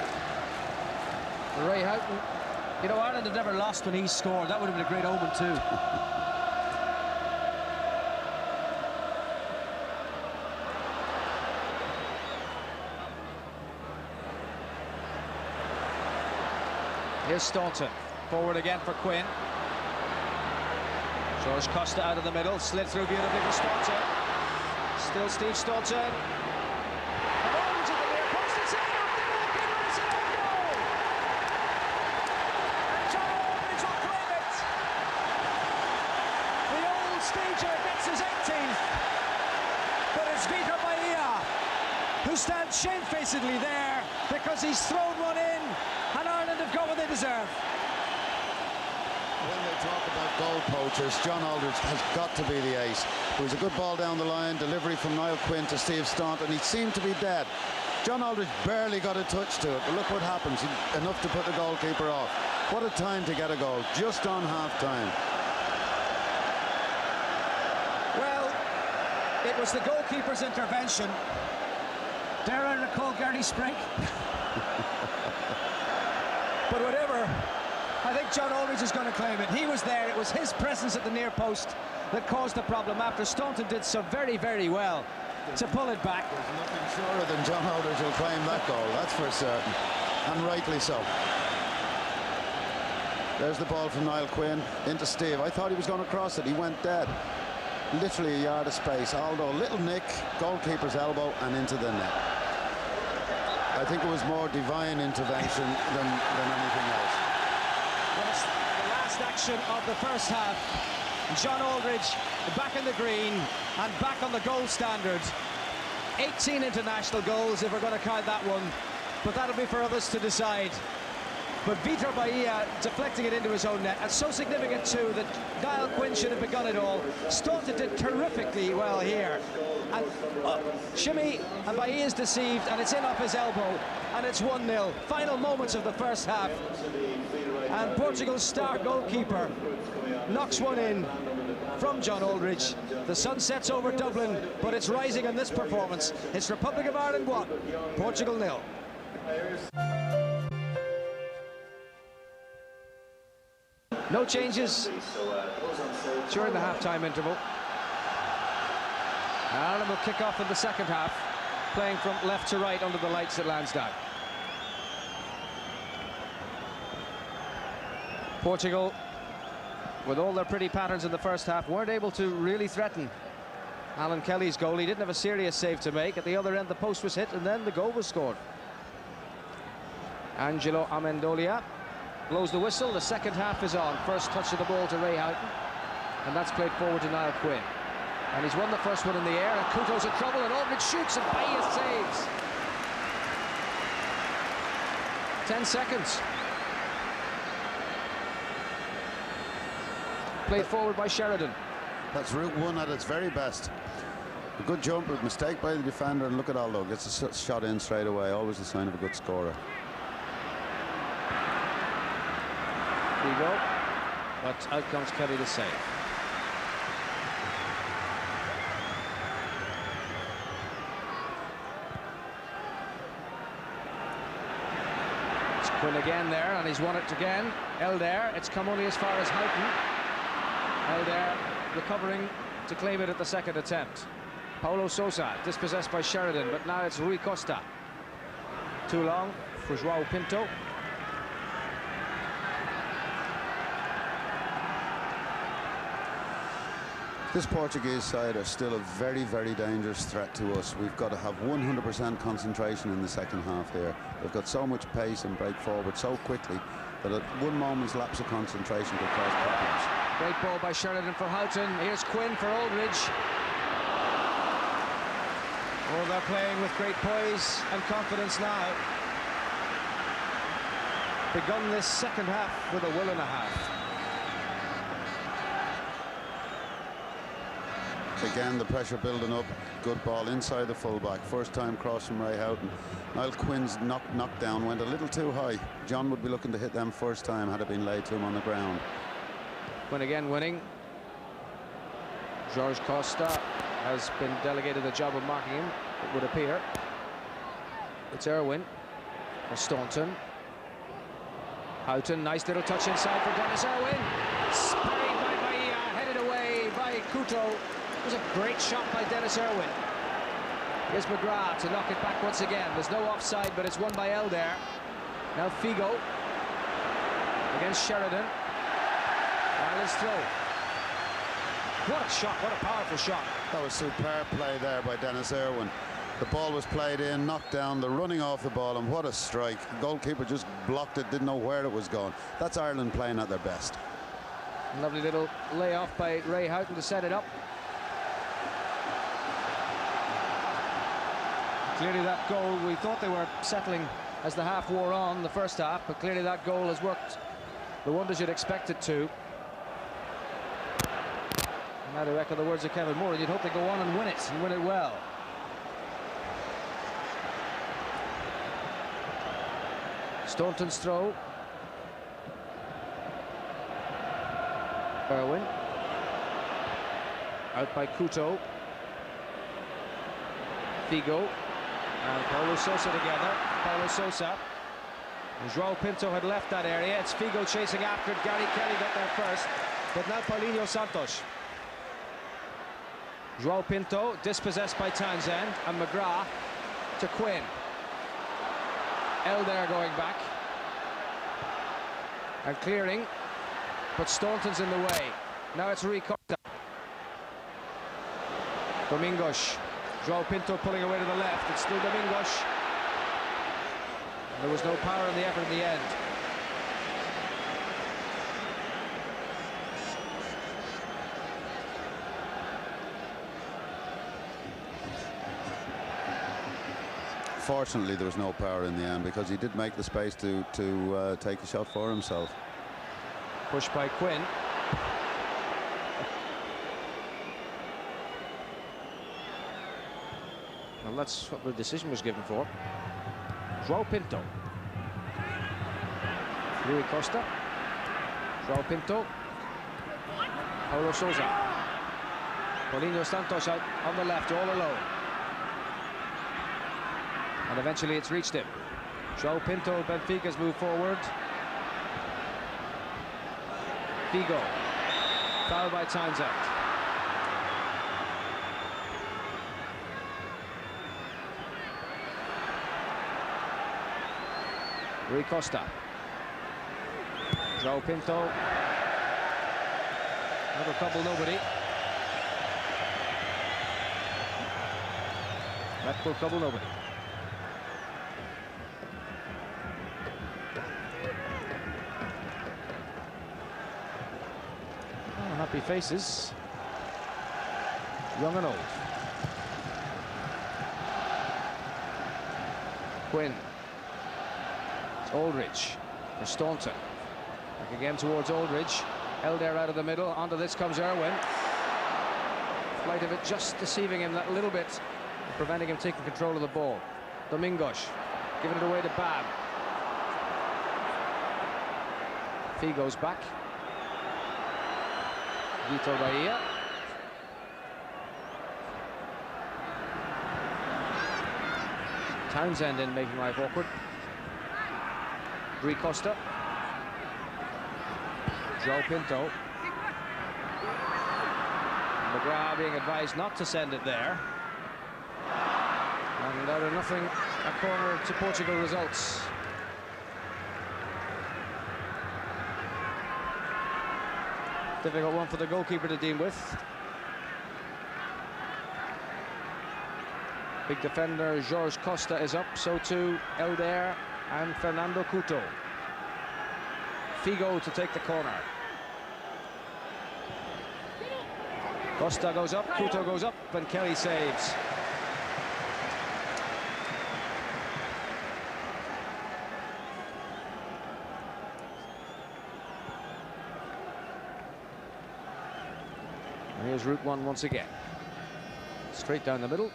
Ray Houghton, you know, Ireland had never lost when he scored. That would have been a great omen too. Here's Staunton, forward again for Quinn. Jorge Costa out of the middle, slid through beautifully for Staunton. Still Steve Staunton. And Aldridge at the near post, it's in, off the goalkeeper, it's an own goal! And John Aldridge will claim it! The old stager gets his 18th, but it's Vitor Bahia who stands shamefacedly there because he's thrown one in, and Ireland have got what they deserve. When they talk about goal poachers, John Aldridge has got to be the ace. It was a good ball down the line, delivery from Niall Quinn to Steve Staunton, and he seemed to be dead. John Aldridge barely got a touch to it, but look what happens, enough to put the goalkeeper off. What a time to get a goal, just on half-time. Well, it was the goalkeeper's intervention. Dare I recall Gary Sprigg? But whatever, I think John Aldridge is going to claim it. He was there. It was his presence at the near post that caused the problem after Staunton did so very, very well to pull it back. There's nothing surer than John Aldridge will claim that goal, that's for certain, and rightly so. There's the ball from Niall Quinn into Steve. I thought he was going to cross it. He went dead. Literally a yard of space. Aldo, little nick, goalkeeper's elbow, and into the net. I think it was more divine intervention than anything else. Well, it's the last action of the first half. John Aldridge back in the green and back on the goal standard. 18 international goals if we're going to count that one, but that'll be for others to decide. But Vitor Bahia deflecting it into his own net, and so significant too that Niall Quinn should have begun it all. Staunton did terrifically well here, and shimmy, and Bahia's deceived, and it's in off his elbow, and it's 1-0. Final moments of the first half. And Portugal's star goalkeeper knocks one in from John Aldridge. The sun sets over Dublin, but it's rising in this performance. It's Republic of Ireland 1, Portugal 0. No changes during the half-time interval. Ireland will kick off in the second half, playing from left to right under the lights at Lansdowne. Portugal, with all their pretty patterns in the first half, weren't able to really threaten Alan Kelly's goal. He didn't have a serious save to make. At the other end, the post was hit, and then the goal was scored. Angelo Amendolia blows the whistle. The second half is on. First touch of the ball to Ray Houghton, and that's played forward to Niall Quinn. And he's won the first one in the air, and Couto's in trouble, and Aldridge shoots, and Baez saves. 10 seconds. Played forward by Sheridan. That's Route 1 at its very best. A good jump, a mistake by the defender, and look at Aldo. Gets a shot in straight away. Always a sign of a good scorer. Figo, but out comes Kelly to save. It's Quinn again there, and he's won it again. Elder, it's come only as far as Houghton. Elder recovering to claim it at the second attempt. Paulo Sousa dispossessed by Sheridan, but now it's Rui Costa. Too long for Joao Pinto. This Portuguese side are still a very, very dangerous threat to us. We've got to have 100% concentration in the second half here. They've got so much pace and break forward so quickly that at one moment's lapse of concentration could cause problems. Great ball by Sheridan for Houghton. Here's Quinn for Aldridge. Oh, they're playing with great poise and confidence now. Begun this second half with a will and a half. Again, the pressure building up. Good ball inside the fullback. First time cross from Ray Houghton. Niall Quinn's knockdown went a little too high. John would be looking to hit them first time had it been laid to him on the ground. Quinn again winning. Jorge Costa has been delegated the job of marking him, it would appear. It's Irwin for Staunton. Houghton, nice little touch inside for Dennis Irwin. Sprayed by Bahia, headed away by Couto. It was a great shot by Dennis Irwin. Here's McGrath to knock it back once again. There's no offside, but it's won by Elder. Now Figo against Sheridan. Ireland's throw. What a shot, what a powerful shot. That was superb play there by Dennis Irwin. The ball was played in, knocked down, the running off the ball, and what a strike. The goalkeeper just blocked it, didn't know where it was going. That's Ireland playing at their best. Lovely little layoff by Ray Houghton to set it up. Clearly that goal, we thought they were settling as the half wore on, the first half, but clearly that goal has worked the wonders you'd expect it to. And now to echo the words of Kevin Moore, you'd hope they go on and win it well. Staunton's throw. Irwin. Out by Couto. Figo. And Paulo Sousa together. Paulo Sousa. And Joao Pinto had left that area. It's Figo chasing after it. Gary Kelly got there first. But now Paulinho Santos. Joao Pinto dispossessed by Townsend. And McGrath to Quinn. Elder going back. And clearing. But Staunton's in the way. Now it's Rui Costa. Domingos. Joao Pinto pulling away to the left. It's still Domingos. There was no power in the effort in the end. Fortunately, there was no power in the end because he did make the space to take a shot for himself. Pushed by Quinn. Well, that's what the decision was given for. Joao Pinto. Rui Costa. João Pinto. Paulo Sousa. Paulinho Santos out on the left, all alone. And eventually it's reached him. João Pinto, Benfica's move forward. Figo. Foul by Townsend. Rui Costa. João Pinto. Another couple, nobody. That will trouble nobody. Oh, happy faces. Young and old. Quinn. It's Aldridge for Staunton. Back again towards Aldridge. Elder out of the middle. Onto this comes Irwin. Flight of it just deceiving him that little bit, preventing him taking control of the ball. Domingos giving it away to Bab. Figo's back. Vito Bahia. Townsend in, making life awkward. Rui Costa. João Pinto. McGrath being advised not to send it there. And out of nothing, a corner to Portugal results. Difficult one for the goalkeeper to deal with. Big defender Jorge Costa is up, so too Elder and Fernando Couto. Figo to take the corner. Costa goes up, Couto goes up, and Kelly saves. And here's route one once again. Straight down the middle.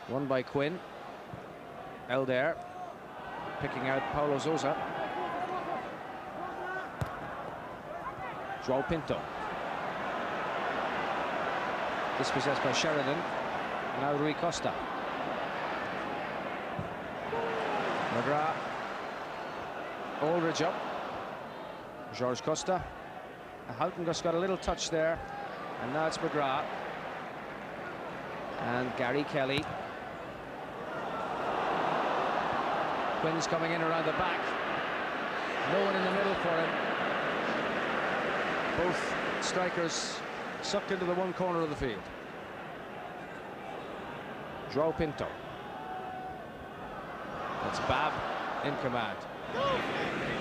Won by Quinn. Elder picking out Paulo Sousa. João Pinto. Dispossessed by Sheridan. Now Rui Costa. McGrath. Aldridge up. Jorge Costa. Houghton just got a little touch there. And now it's McGrath. And Gary Kelly. Quinn's coming in around the back. No one in the middle for him. Both strikers sucked into the one corner of the field. João Pinto. That's Bab in command.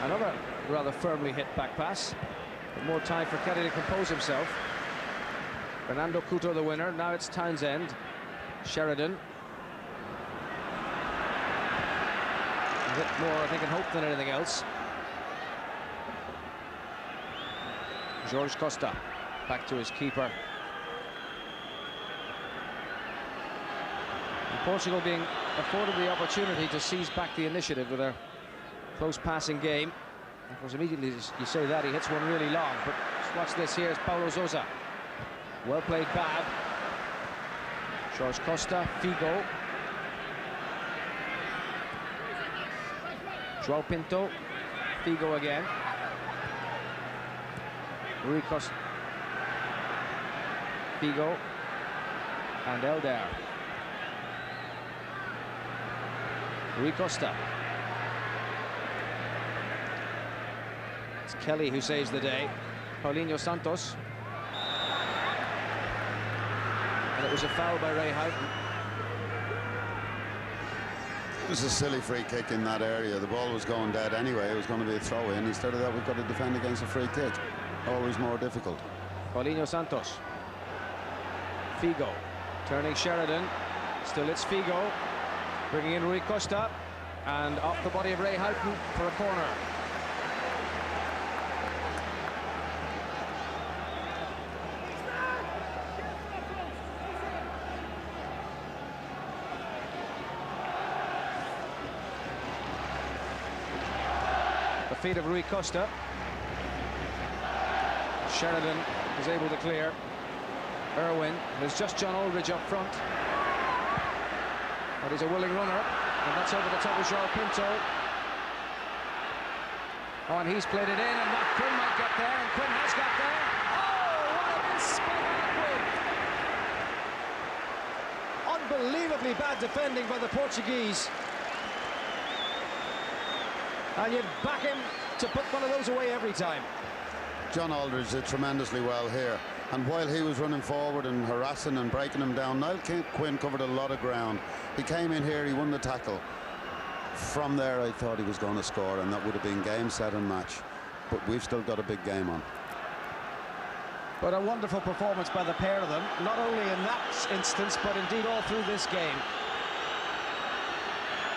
Another rather firmly hit back pass. But more time for Kelly to compose himself. Fernando Couto the winner. Now it's Townsend. Sheridan. A bit more, I think, in hope than anything else. Jorge Costa back to his keeper. And Portugal being afforded the opportunity to seize back the initiative with a close passing game. Of course, immediately you say that, he hits one really long. But watch this, here's Paulo Sousa. Well played, Bab. Jorge Costa, Figo. João Pinto, Figo again. Rui Costa, Figo, and Elder. Rui Costa. It's Kelly who saves the day. Paulinho Santos. And it was a foul by Ray Houghton. It was a silly free kick in that area. The ball was going dead anyway. It was going to be a throw-in. Instead of that, we've got to defend against a free kick. Always more difficult. Paulinho Santos. Figo. Turning Sheridan. Still it's Figo. Bringing in Rui Costa. And off the body of Ray Houghton for a corner. The feet of Rui Costa. Sheridan is able to clear. Irwin, there's just John Aldridge up front. But he's a willing runner, and that's over the top of João Pinto. Oh, and he's played it in, and Quinn might get there, and Quinn has got there. Oh, what a miss by Quinn! Unbelievably bad defending by the Portuguese. And you'd back him to put one of those away every time. John Aldridge did tremendously well here. And while he was running forward and harassing and breaking him down, Niall Quinn covered a lot of ground. He came in here, he won the tackle. From there, I thought he was going to score, and that would have been game, set and match. But we've still got a big game on. But a wonderful performance by the pair of them, not only in that instance, but indeed all through this game.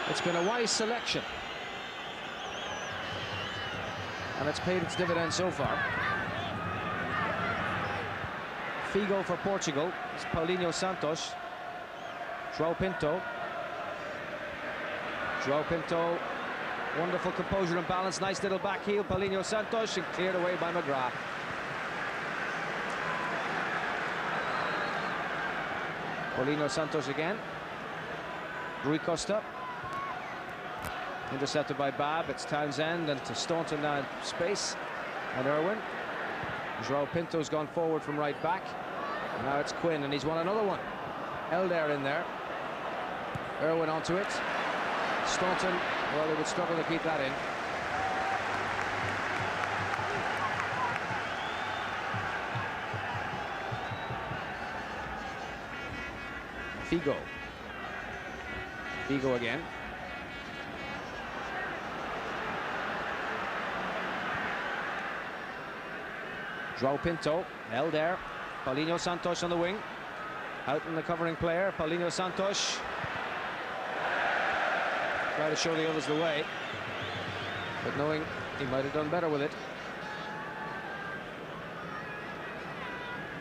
It's been a wise selection. And it's paid its dividends so far. Figo for Portugal. It's Paulinho Santos. João Pinto. João Pinto. Wonderful composure and balance. Nice little back heel. Paulinho Santos, and cleared away by McGrath. Paulinho Santos again. Rui Costa. Intercepted by Babb. It's Townsend, and to Staunton now in space. And Irwin. João Pinto's gone forward from right back. And now it's Quinn, and he's won another one. Elder in there. Irwin onto it. Staunton, well, they would struggle to keep that in. Figo. Figo again. João Pinto, held there. Paulinho Santos on the wing. Out in the covering player, Paulinho Santos. Try to show the others the way, but knowing he might have done better with it.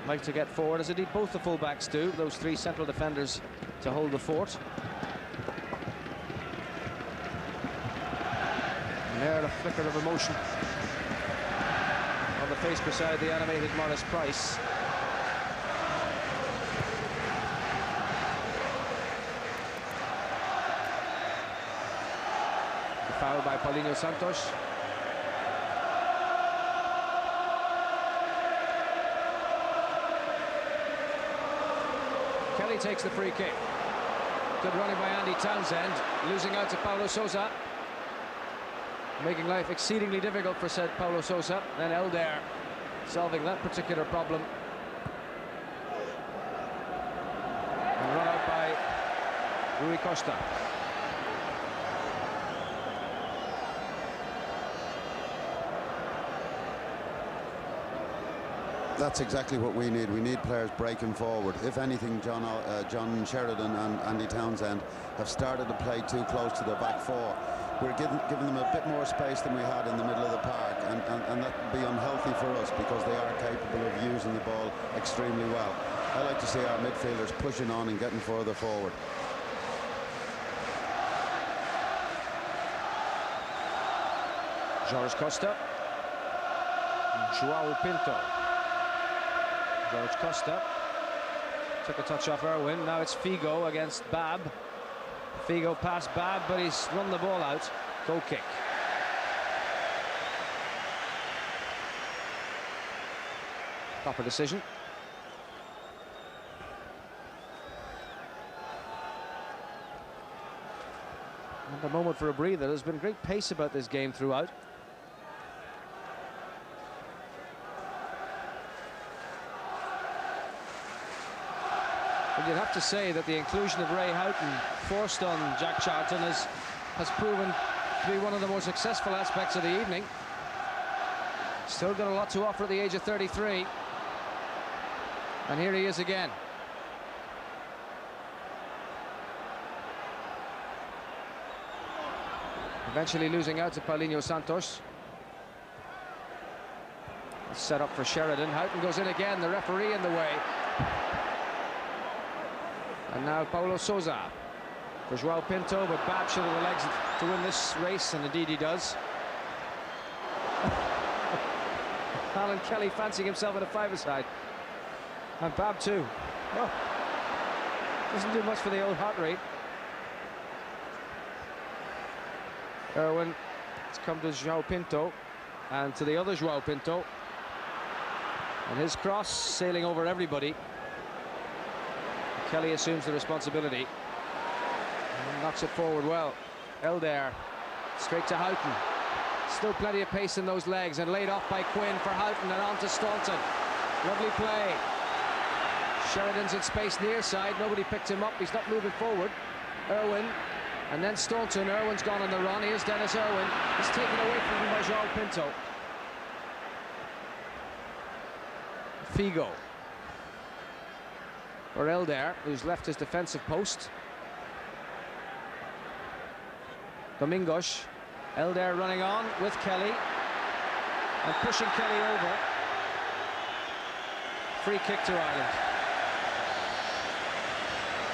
Like to get forward, as indeed both the fullbacks do, those three central defenders to hold the fort. And there, a flicker of emotion on the face beside the animated Morris Price. The foul by Paulinho Santos. Kelly takes the free kick. Good running by Andy Townsend, losing out to Paulo Sousa. Making life exceedingly difficult for said Paulo Sousa. Then Elder solving that particular problem. And run out by Rui Costa. That's exactly what we need. We need players breaking forward. If anything, John Sheridan and Andy Townsend have started to play too close to their back four. We're giving them a bit more space than we had in the middle of the park, and that would be unhealthy for us because they are capable of using the ball extremely well. I like to see our midfielders pushing on and getting further forward. Jorge Costa. João Pinto. Jorge Costa took a touch off Irwin. Now it's Figo against Babb. Figo past Babb, but he's run the ball out. Goal kick. Proper decision. And a moment for a breather. There's been great pace about this game throughout. And you'd have to say that the inclusion of Ray Houghton, forced on Jack Charlton, has proven to be one of the more successful aspects of the evening. Still got a lot to offer at the age of 33. And here he is again. Eventually losing out to Paulinho Santos. Set up for Sheridan. Houghton goes in again, the referee in the way. And now Paulo Sousa for João Pinto, but Babb should have the legs to win this race, and indeed he does. Alan Kelly fancying himself in a five-a-side. And Bab too. Oh, doesn't do much for the old heart rate. Irwin, it's come to João Pinto, and to the other João Pinto. And his cross sailing over everybody. Kelly assumes the responsibility. And knocks it forward well. Elder, straight to Houghton. Still plenty of pace in those legs, and laid off by Quinn for Houghton, and on to Staunton. Lovely play. Sheridan's in space near side, nobody picked him up, he's not moving forward. Irwin, and then Staunton. Irwin's gone on the run. Here's Dennis Irwin. He's taken away from him by João Pinto. Figo. For Elder, who's left his defensive post. Domingos. Elder running on with Kelly. And pushing Kelly over. Free kick to Ireland.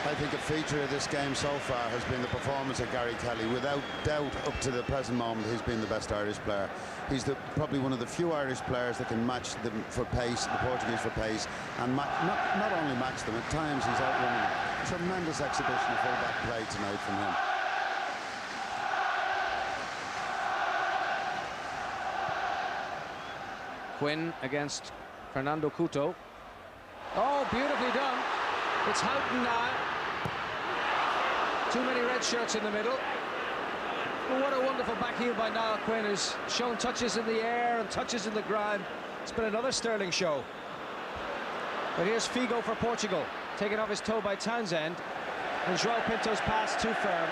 I think a feature of this game so far has been the performance of Gary Kelly. Without doubt, up to the present moment, he's been the best Irish player. He's probably one of the few Irish players that can match them for pace, the Portuguese for pace, and not only match them, at times he's outrunning them. Tremendous exhibition of full-back play tonight from him. Quinn against Fernando Couto. Oh, beautifully done. It's Houghton now. Too many red shirts in the middle. But what a wonderful back heel by Niall Quinn, who's shown touches in the air and touches in the ground. It's been another sterling show. But here's Figo for Portugal, taken off his toe by Townsend. And João Pinto's pass too firm.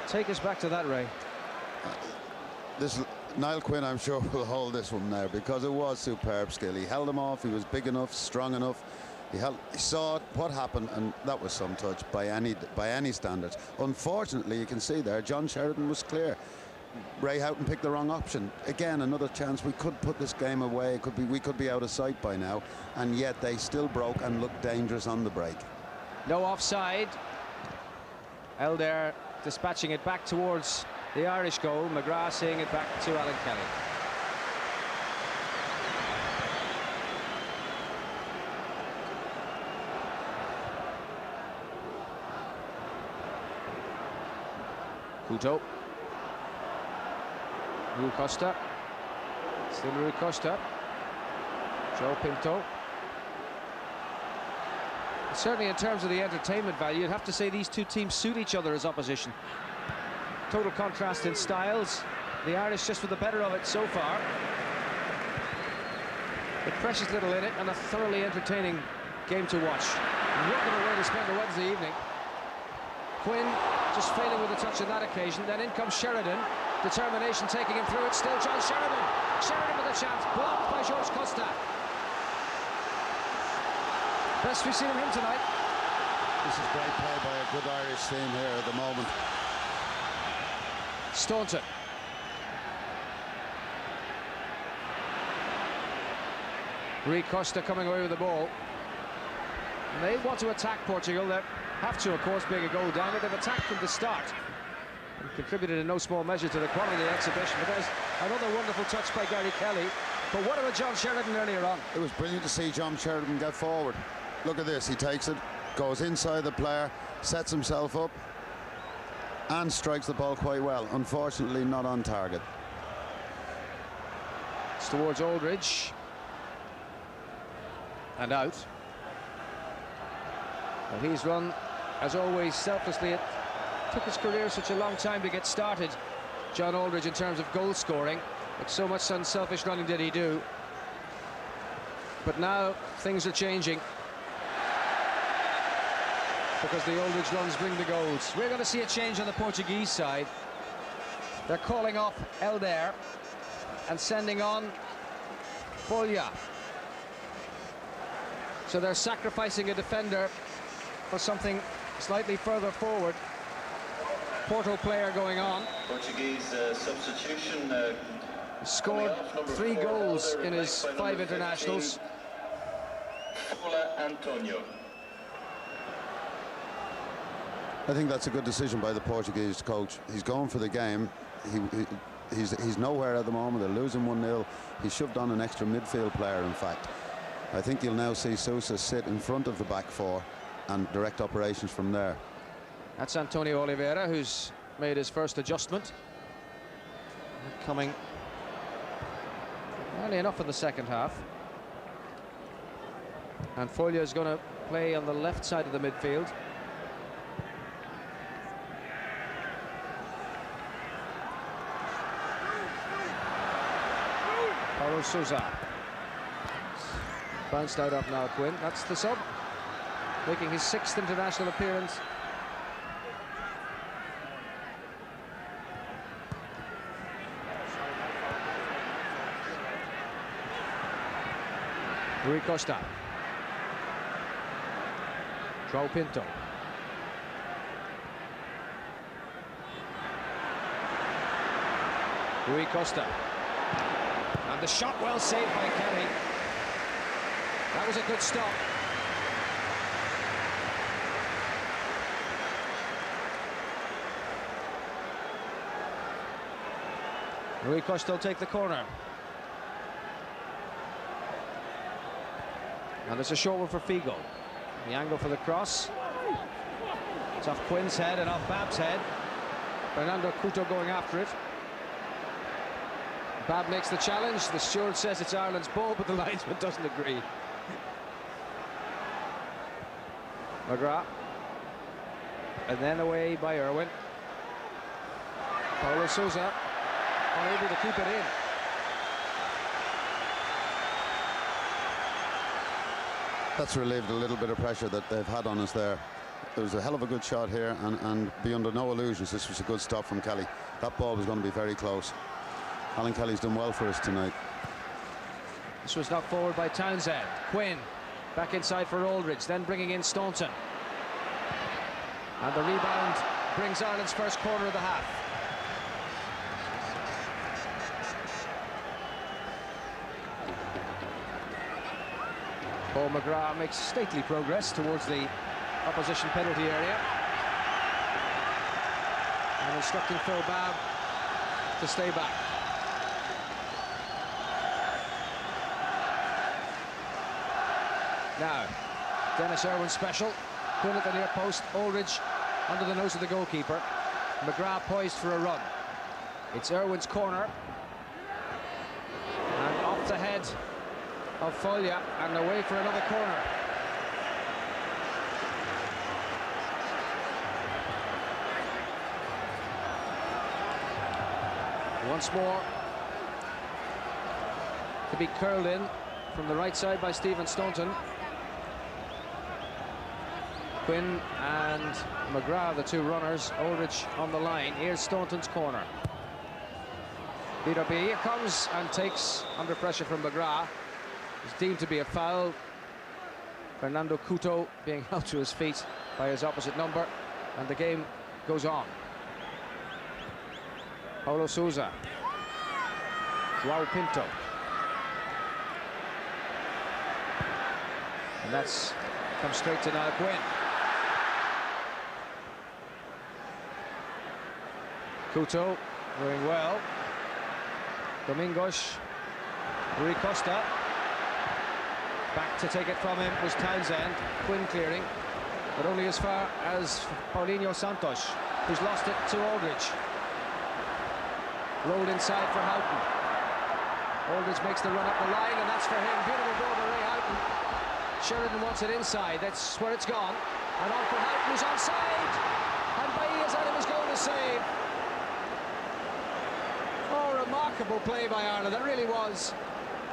Take us back to that, Ray. Niall Quinn, I'm sure, will hold this one now, because it was superb skill. He held him off, he was big enough, strong enough. He saw what happened, and that was some touch by any standards. Unfortunately, you can see there, John Sheridan was clear. Ray Houghton picked the wrong option. Again, another chance. We could put this game away. We could be out of sight by now, and yet they still broke and looked dangerous on the break. No offside. Elder dispatching it back towards the Irish goal. McGrath seeing it back to Alan Kelly. Couto. Rui Costa. Still Rui Costa. João Pinto. Certainly in terms of the entertainment value, you'd have to say these two teams suit each other as opposition. Total contrast in styles. The Irish just with the better of it so far. But precious little in it, and a thoroughly entertaining game to watch. Wonderful way to spend a Wednesday evening. Quinn just failing with a touch on that occasion. Then in comes Sheridan. Determination taking him through. It's still John Sheridan. Sheridan with a chance. Blocked by George Costa. Best we've seen of him tonight. This is great play by a good Irish team here at the moment. Staunton. Rui Costa coming away with the ball. And they want to attack Portugal. They have to, of course, being a goal down, but they've attacked from the start. And contributed in no small measure to the quality of the exhibition. But there's another wonderful touch by Gary Kelly. But what about John Sheridan earlier on? It was brilliant to see John Sheridan get forward. Look at this, he takes it, goes inside the player, sets himself up, and strikes the ball quite well. Unfortunately, not on target. It's towards Aldridge. And out. Well, he's run, as always, selflessly. It took his career such a long time to get started, John Aldridge, in terms of goal scoring. But so much unselfish running did he do. But now things are changing, because the Aldridge runs bring the goals. We're going to see a change on the Portuguese side. They're calling off Elder and sending on Folha. So they're sacrificing a defender for something slightly further forward. Porto player going on. Portuguese substitution. Scored 3 goals in his 5 internationals. Antonio. I think that's a good decision by the Portuguese coach. He's going for the game. he's nowhere at the moment. They're losing 1-0. He shoved on an extra midfield player, in fact. I think you'll now see Sousa sit in front of the back four and direct operations from there. That's Antonio Oliveira, who's made his first adjustment. Coming early enough in the second half. And Foglia is going to play on the left side of the midfield. Paulo Sousa. Bounced out of now Quinn. That's the sub, making his 6th international appearance. Rui Costa. João Pinto. Rui Costa. And the shot well saved by Kelly. That was a good stop. Rui Costa will take the corner. And there's a short one for Figo. The angle for the cross. It's off Quinn's head and off Bab's head. Fernando Couto going after it. Bab makes the challenge. The steward says it's Ireland's ball, but the linesman doesn't agree. McGrath. And then away by Irwin. Paulo Sousa unable to keep it in. That's relieved a little bit of pressure that they've had on us there. There was a hell of a good shot here, and be under no illusions, this was a good stop from Kelly. That ball was going to be very close. Alan Kelly's done well for us tonight. This was knocked forward by Townsend. Quinn back inside for Aldridge, then bringing in Staunton. And the rebound brings Ireland's first corner of the half. Paul McGrath makes stately progress towards the opposition penalty area. And instructing Phil Babb to stay back. Now, Dennis Irwin special. Quinn at the near post. Aldridge under the nose of the goalkeeper. McGrath poised for a run. It's Irwin's corner. And off the head of Foglia and away for another corner. Once more to be curled in from the right side by Stephen Staunton. Quinn and McGrath, the two runners. Aldridge on the line. Here's Staunton's corner. Peter B. Here comes and takes under pressure from McGrath. It's deemed to be a foul. Fernando Couto being held to his feet by his opposite number, and the game goes on. Paulo Sousa. João Pinto. And that's come straight to Niall Quinn. Couto doing well. Domingos. Rui Costa. Back to take it from him was Townsend. Quinn clearing, but only as far as Paulinho Santos, who's lost it to Aldridge. Rolled inside for Houghton. Aldridge makes the run up the line, and that's for him. Beautiful ball to Ray Houghton. Sheridan wants it inside. That's where it's gone. And on for Houghton, who's onside. And Bailly has had him his goal to save. Oh, remarkable play by Ireland. That really was.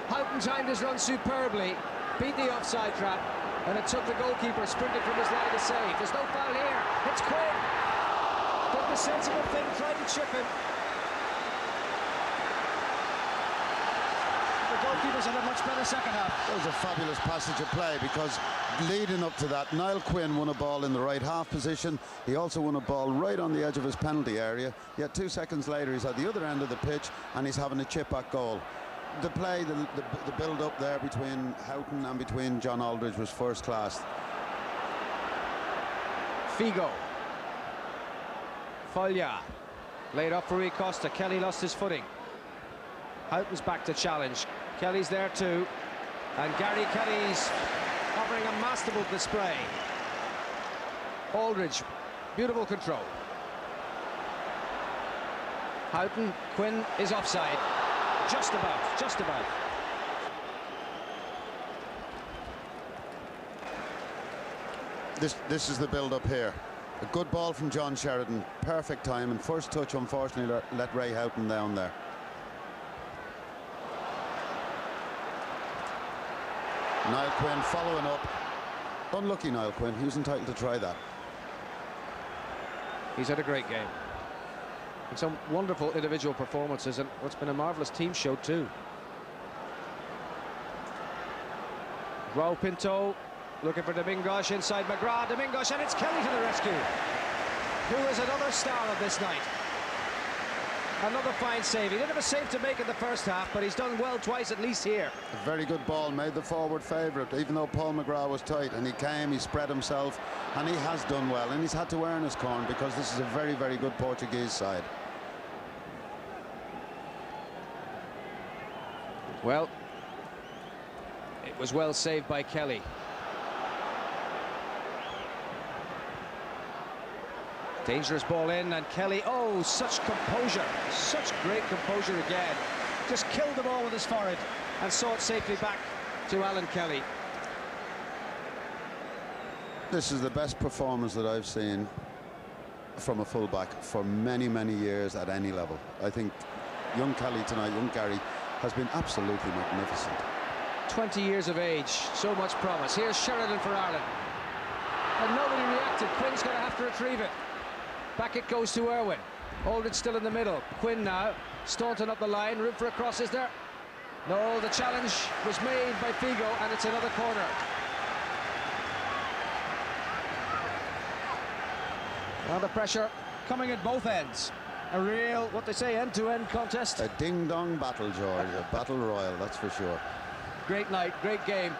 Houghton timed his run superbly. Beat the offside trap, and it took the goalkeeper sprinting from his line to save. There's no foul here. It's Quinn. Did the sensible thing, tried to chip him. The goalkeepers had a much better second half. That was a fabulous passage of play, because leading up to that, Niall Quinn won a ball in the right half position. He also won a ball right on the edge of his penalty area. Yet 2 seconds later, he's at the other end of the pitch, and he's having a chip-back goal. The play, the build-up there between Houghton and between John Aldridge was first class. Figo. Foglia. Laid up for Rui Costa. Kelly lost his footing. Houghton's back to challenge. Kelly's there too. And Gary Kelly's offering a masterful display. Aldridge, beautiful control. Houghton, Quinn is offside. Just about, just about. This is the build-up here. A good ball from John Sheridan. Perfect time, and first touch, unfortunately, let Ray Houghton down there. Niall Quinn following up. Unlucky Niall Quinn. He was entitled to try that. He's had a great game. And some wonderful individual performances, and what's been a marvellous team show too. João Pinto looking for Domingos inside McGrath. Domingos, and it's Kelly to the rescue, who is another star of this night. Another fine save. He didn't have a save to make in the first half, but he's done well twice at least here. A very good ball, made the forward favourite, even though Paul McGrath was tight, and he came, he spread himself, and he has done well, and he's had to earn his corn because this is a very, very good Portuguese side. Well, it was well saved by Kelly. Dangerous ball in, and Kelly, oh, such composure, such great composure again. Just killed the ball with his forehead and saw it safely back to Alan Kelly. This is the best performance that I've seen from a fullback for many, many years at any level. I think young Kelly tonight, young Gary, has been absolutely magnificent. 20 years of age, so much promise. Here's Sheridan for Ireland. And nobody reacted. Quinn's going to have to retrieve it. Back it goes to Irwin. Aldridge still in the middle. Quinn now. Staunton up the line. Room for a cross, is there? No, the challenge was made by Figo, and it's another corner. Now the pressure coming at both ends. A real, what they say, end-to-end contest. A ding-dong battle, George. A battle royal, that's for sure. Great night, great game.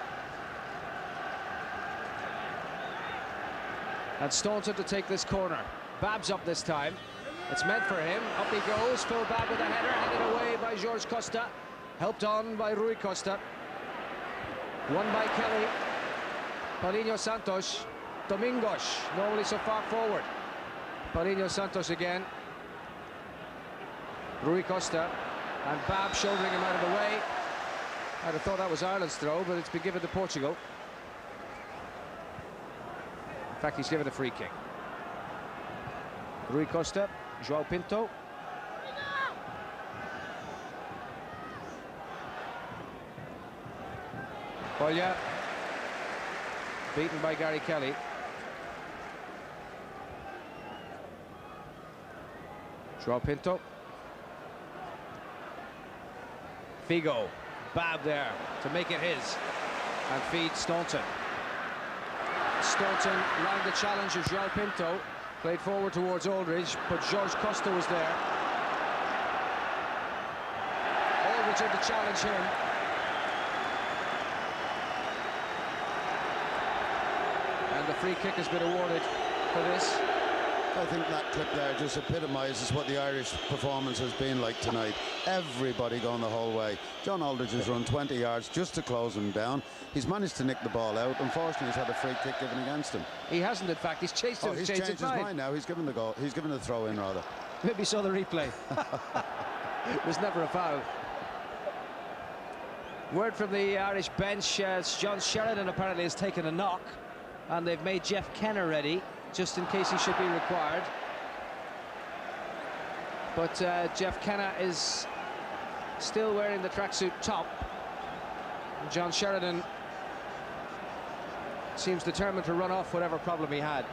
And Staunton to take this corner. Bab's up this time. It's meant for him. Up he goes. Phil Babb with a header, headed away by Jorge Costa. Helped on by Rui Costa. Won by Kelly. Paulinho Santos. Domingos, normally so far forward. Paulinho Santos again. Rui Costa. And Babb shouldering him out of the way. I'd have thought that was Ireland's throw, but it's been given to Portugal. In fact, he's given a free kick. Rui Costa, João Pinto. Olha, beaten by Gary Kelly. João Pinto. Figo, Babb there to make it his, and feed Staunton. Staunton round the challenge of João Pinto. Played forward towards Aldridge, but Jorge Costa was there. Aldridge had to challenge him. And the free kick has been awarded for this. I think that clip there just epitomises what the Irish performance has been like tonight. Everybody going the whole way. John Aldridge has run 20 yards just to close him down. He's managed to nick the ball out. Unfortunately, he's had a free kick given against him. He hasn't, in fact. He's chased him. He's changed his mind now. He's given the goal. He's given the throw in, rather. Maybe saw the replay. It was never a foul. Word from the Irish bench. John Sheridan apparently has taken a knock, and they've made Jeff Kenner ready, just in case he should be required. But Jeff Kenner is still wearing the tracksuit top. And John Sheridan seems determined to run off whatever problem he had.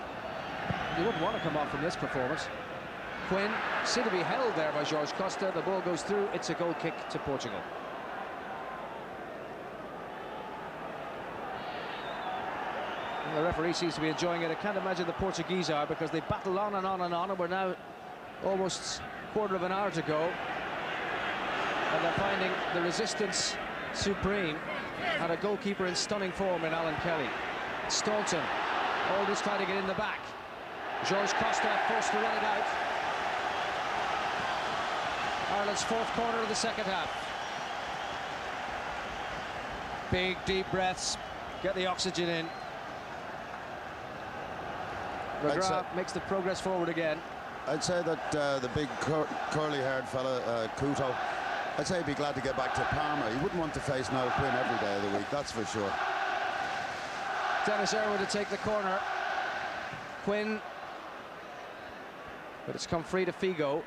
He wouldn't want to come off from this performance. Quinn seemed to be held there by Jorge Costa. The ball goes through. It's a goal kick to Portugal. The referee seems to be enjoying it. I can't imagine the Portuguese are, because they battle on and on and on, and we're now almost a quarter of an hour to go, and they're finding the resistance supreme, and a goalkeeper in stunning form in Alan Kelly. Staunton, Aldridge trying to get in the back. Jorge Costa forced to run it out. Ireland's fourth corner of the second half. Big, deep breaths. Get the oxygen in. McGrath makes the progress forward again. I'd say that the big curly-haired fella, Couto, I'd say he'd be glad to get back to Parma. He wouldn't want to face Niall Quinn every day of the week, that's for sure. Dennis Irwin to take the corner. Quinn. But it's come free to Figo.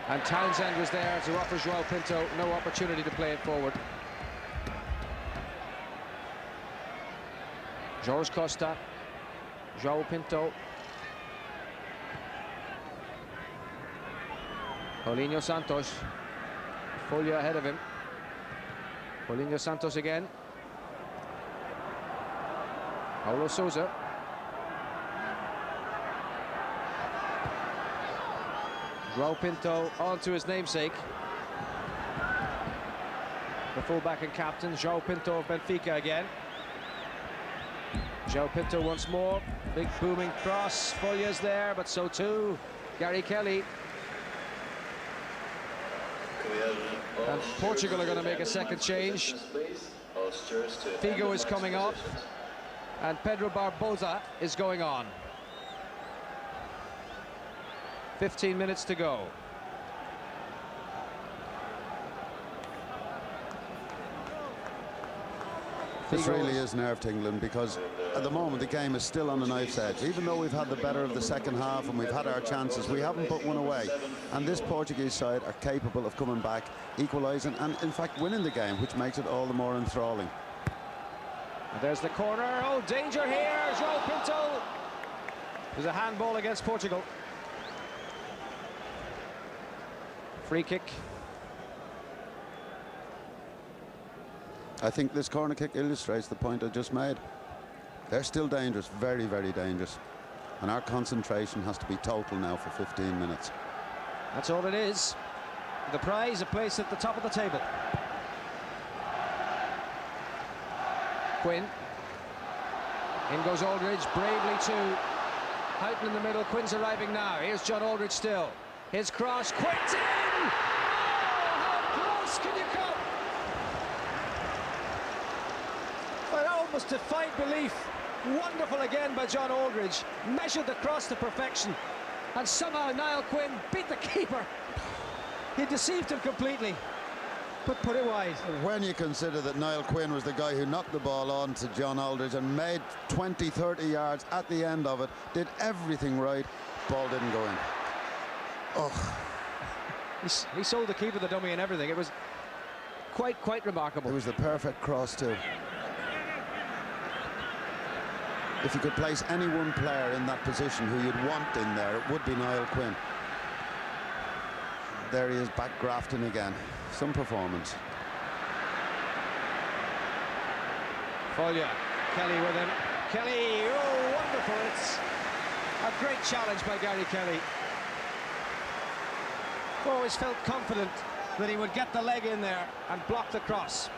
And Townsend was there to offer João Pinto no opportunity to play it forward. Jorge Costa, João Pinto. Paulinho Santos. Folha ahead of him. Paulinho Santos again. Paulo Sousa. João Pinto on to his namesake. The fullback and captain, João Pinto of Benfica again. João Pinto once more. Big booming cross. Folha's there, but so too Gary Kelly. And Portugal are going to make a second change. Figo is coming off. And Pedro Barbosa is going on. 15 minutes to go. This really is nerve-tingling because at the moment the game is still on the knife's edge. Even though we've had the better of the second half and we've had our chances, we haven't put one away. And this Portuguese side are capable of coming back, equalising and in fact winning the game, which makes it all the more enthralling. And there's the corner. Oh, danger here. João Pinto. There's a handball against Portugal. Free kick. I think this corner kick illustrates the point I just made. They're still dangerous, very, very dangerous. And our concentration has to be total now for 15 minutes. That's all it is. The prize, a place at the top of the table. Quinn. In goes Aldridge, bravely too. Houghton in the middle, Quinn's arriving now. Here's John Aldridge still. His cross, Quinn's in! Oh, how close can you come? But almost defied belief. Wonderful again by John Aldridge. Measured the cross to perfection. And somehow Niall Quinn beat the keeper. He deceived him completely. But put it wide. When you consider that Niall Quinn was the guy who knocked the ball on to John Aldridge and made 20, 30 yards at the end of it, did everything right, ball didn't go in. Oh. He sold the keeper the dummy and everything. It was quite remarkable. It was the perfect cross too. If you could place any one player in that position who you'd want in there, it would be Niall Quinn. There he is, back grafting again. Some performance. Folha, Kelly with him. Kelly, oh, wonderful. It's a great challenge by Gary Kelly. Always felt confident that he would get the leg in there and block the cross.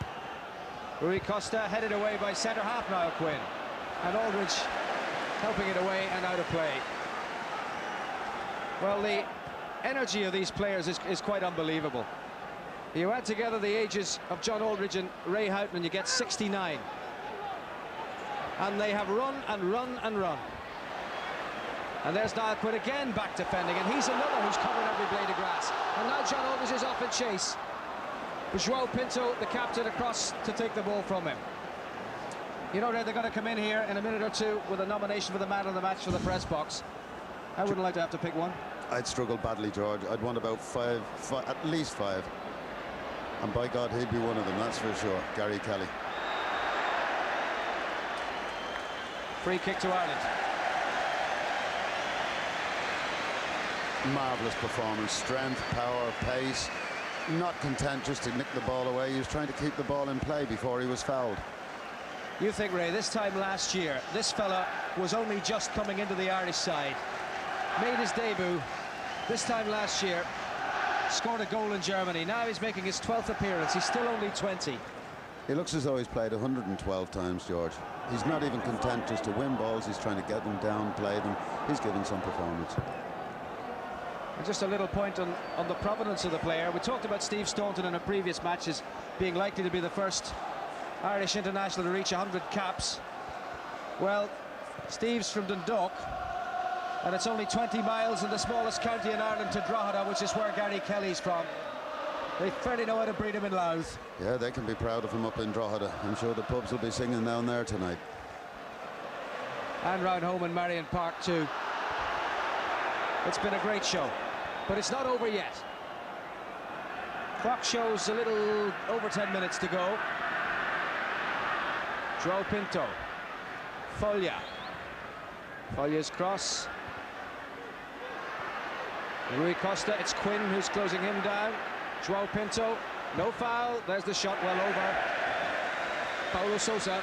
Rui Costa headed away by centre half Niall Quinn. And Aldridge helping it away and out of play. Well, the energy of these players is quite unbelievable. You add together the ages of John Aldridge and Ray Houghton and you get 69. And they have run and run and run. And there's Niall Quinn again back defending, and he's another who's covered every blade of grass. And now John Aldridge is off in chase. João Pinto, the captain, across to take the ball from him. You know, they're going to come in here in a minute or two with a nomination for the man of the match for the press box. I wouldn't like to have to pick one. I'd struggle badly, George. I'd want about five, at least five. And by God, he'd be one of them, that's for sure. Gary Kelly. Free kick to Ireland. Marvellous performance. Strength, power, pace. Not content just to nick the ball away. He was trying to keep the ball in play before he was fouled. You think, Ray, this time last year, this fella was only just coming into the Irish side. Made his debut this time last year. Scored a goal in Germany. Now he's making his 12th appearance. He's still only 20. He looks as though he's played 112 times, George. He's not even content just to win balls. He's trying to get them down, play them. He's giving some performance. And just a little point on the provenance of the player. We talked about Steve Staunton in a previous matches being likely to be the first Irish international to reach 100 caps. Well, Steve's from Dundalk, and it's only 20 miles in the smallest county in Ireland to Drogheda, which is where Gary Kelly's from. They fairly know how to breed him in Louth. Yeah, they can be proud of him up in Drogheda. I'm sure the pubs will be singing down there tonight. And round home in Marion Park too. It's been a great show, but it's not over yet. Clock shows a little over 10 minutes to go. João Pinto. Folha. Folha's cross. Rui Costa, it's Quinn who's closing him down. João Pinto, no foul. There's the shot, well over. Paulo Sousa.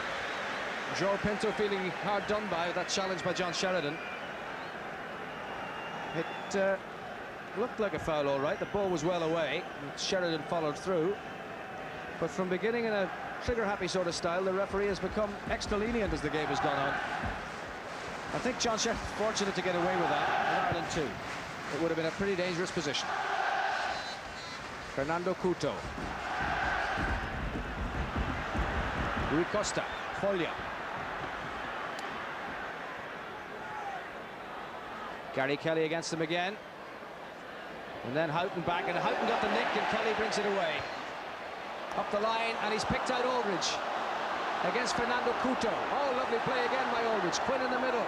João Pinto feeling hard done by that challenge by John Sheridan. It looked like a foul, all right. The ball was well away. Sheridan followed through. But from beginning in a trigger-happy sort of style, the referee has become extra lenient as the game has gone on. I think John Sheridan fortunate to get away with that, and Ireland too. It would have been a pretty dangerous position. Fernando Couto. Rui Costa. Folha. Gary Kelly against him again. And then Houghton back, and Houghton got the nick, and Kelly brings it away. Up the line, and he's picked out Aldridge against Fernando Couto. Oh, lovely play again by Aldridge. Quinn in the middle.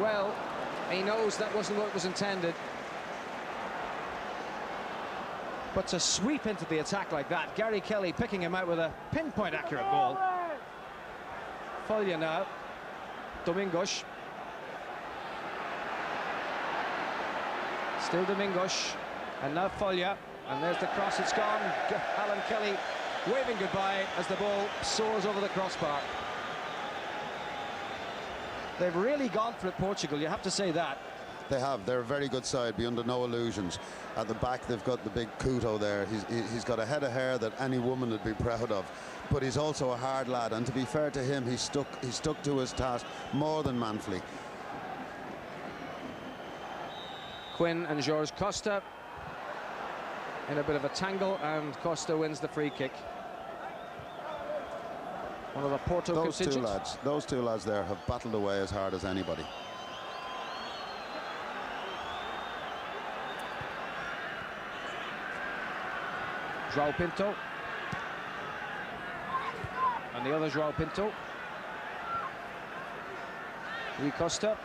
Well, he knows that wasn't what was intended. But to sweep into the attack like that, Gary Kelly picking him out with a pinpoint accurate ball. Folha now. Domingos. Still Domingos. And now Folha. And there's the cross, it's gone. Alan Kelly waving goodbye as the ball soars over the crossbar. They've really gone for it, Portugal, you have to say that. They have. They're a very good side, be under no illusions. At the back, they've got the big Couto there. He's got a head of hair that any woman would be proud of. But he's also a hard lad, and to be fair to him, he stuck to his task more than manfully. Quinn and Jorge Costa in a bit of a tangle, and Costa wins the free kick. One of the Porto contingent. Those two lads there have battled away as hard as anybody. João Pinto. And the other João Pinto. Rui Costa.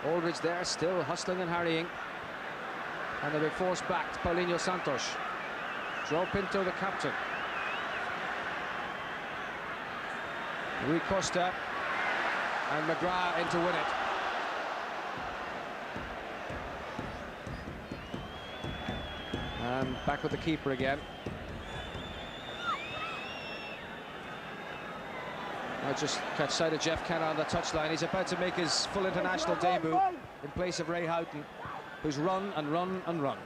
Aldridge there, still hustling and harrying. And they'll be forced back to Paulinho Santos. João Pinto, the captain. Rui Costa. And McGrath in to win it. And back with the keeper again. I just catch sight of Jeff Kenna on the touchline. He's about to make his full international debut in place of Ray Houghton, who's run and run and run.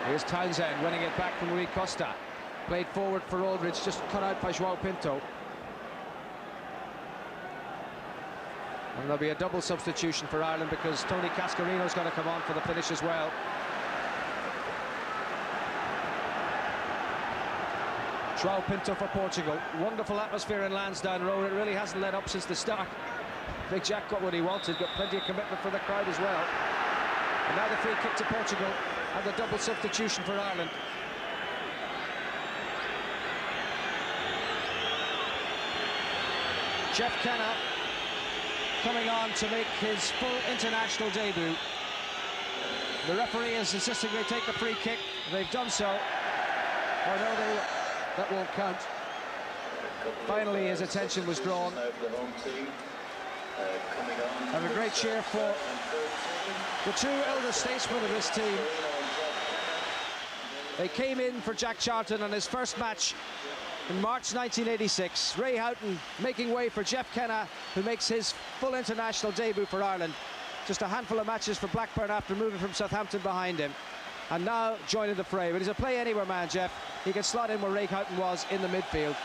Here's Townsend winning it back from Rui Costa. Played forward for Aldridge, just cut out by João Pinto. And there'll be a double substitution for Ireland because Tony Cascarino's going to come on for the finish as well. João Pinto for Portugal. Wonderful atmosphere in Lansdowne Road. It really hasn't let up since the start. Big Jack got what he wanted, got plenty of commitment for the crowd as well. And now the free kick to Portugal and the double substitution for Ireland. Jeff Kenna coming on to make his full international debut. The referee is insisting they take the free kick. They've done so. Oh no, that won't count. Finally, his attention was drawn. And a great cheer for the two elder statesmen of this team. They came in for Jack Charlton on his first match in March 1986. Ray Houghton making way for Jeff Kenna, who makes his full international debut for Ireland. Just a handful of matches for Blackburn after moving from Southampton behind him. and now joining the fray. But he's a play anywhere man, Jeff. He can slot in where Ray Houghton was in the midfield.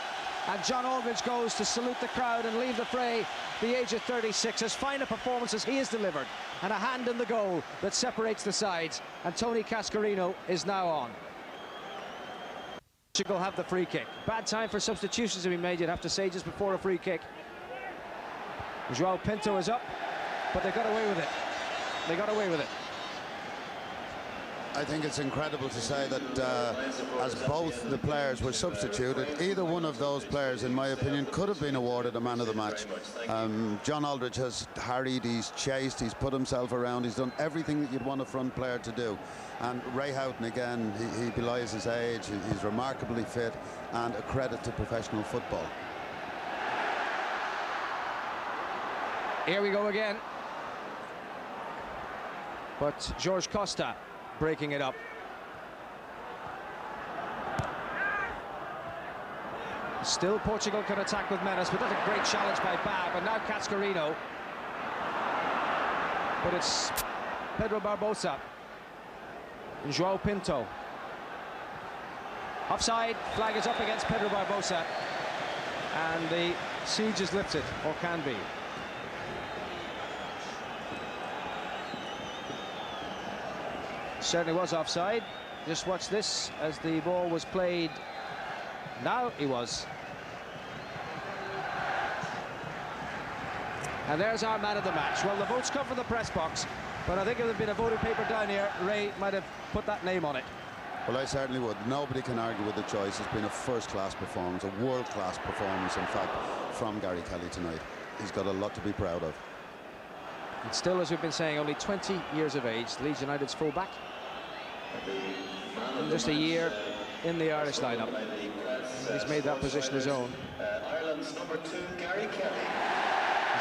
And John Aldridge goes to salute the crowd and leave the fray, the age of 36, as fine a performance as he has delivered, and a hand in the goal that separates the sides. And Tony Cascarino is now on. Portugal have the free kick. Bad time for substitutions to be made, you'd have to say, just before a free kick. Joao Pinto is up, but they got away with it. They got away with it. I think it's incredible to say that as both the players were substituted, either one of those players, in my opinion, could have been awarded a man of the match. John Aldridge has harried, he's chased, he's put himself around, he's done everything that you'd want a front player to do. And Ray Houghton, again, he belies his age, he's remarkably fit, and a credit to professional football. Here we go again. But Jorge Costa breaking it up. Still Portugal can attack with menace, but that's a great challenge by Bab, and now Cascarino. But it's Pedro Barbosa and Joao Pinto. Offside, flag is up against Pedro Barbosa, and the siege is lifted, or can be. Certainly was offside. Just watch this as the ball was played. Now he was. And there's our man of the match. Well, the votes come from the press box, but I think if there had been a voting paper down here, Ray might have put that name on it. Well, I certainly would. Nobody can argue with the choice. It's been a first-class performance, a world-class performance, in fact, from Gary Kelly tonight. He's got a lot to be proud of. And still, as we've been saying, only 20 years of age, Leeds United's full-back. Just a year in the Irish lineup. He's made that position his own. Ireland's number 2, Gary Kelly.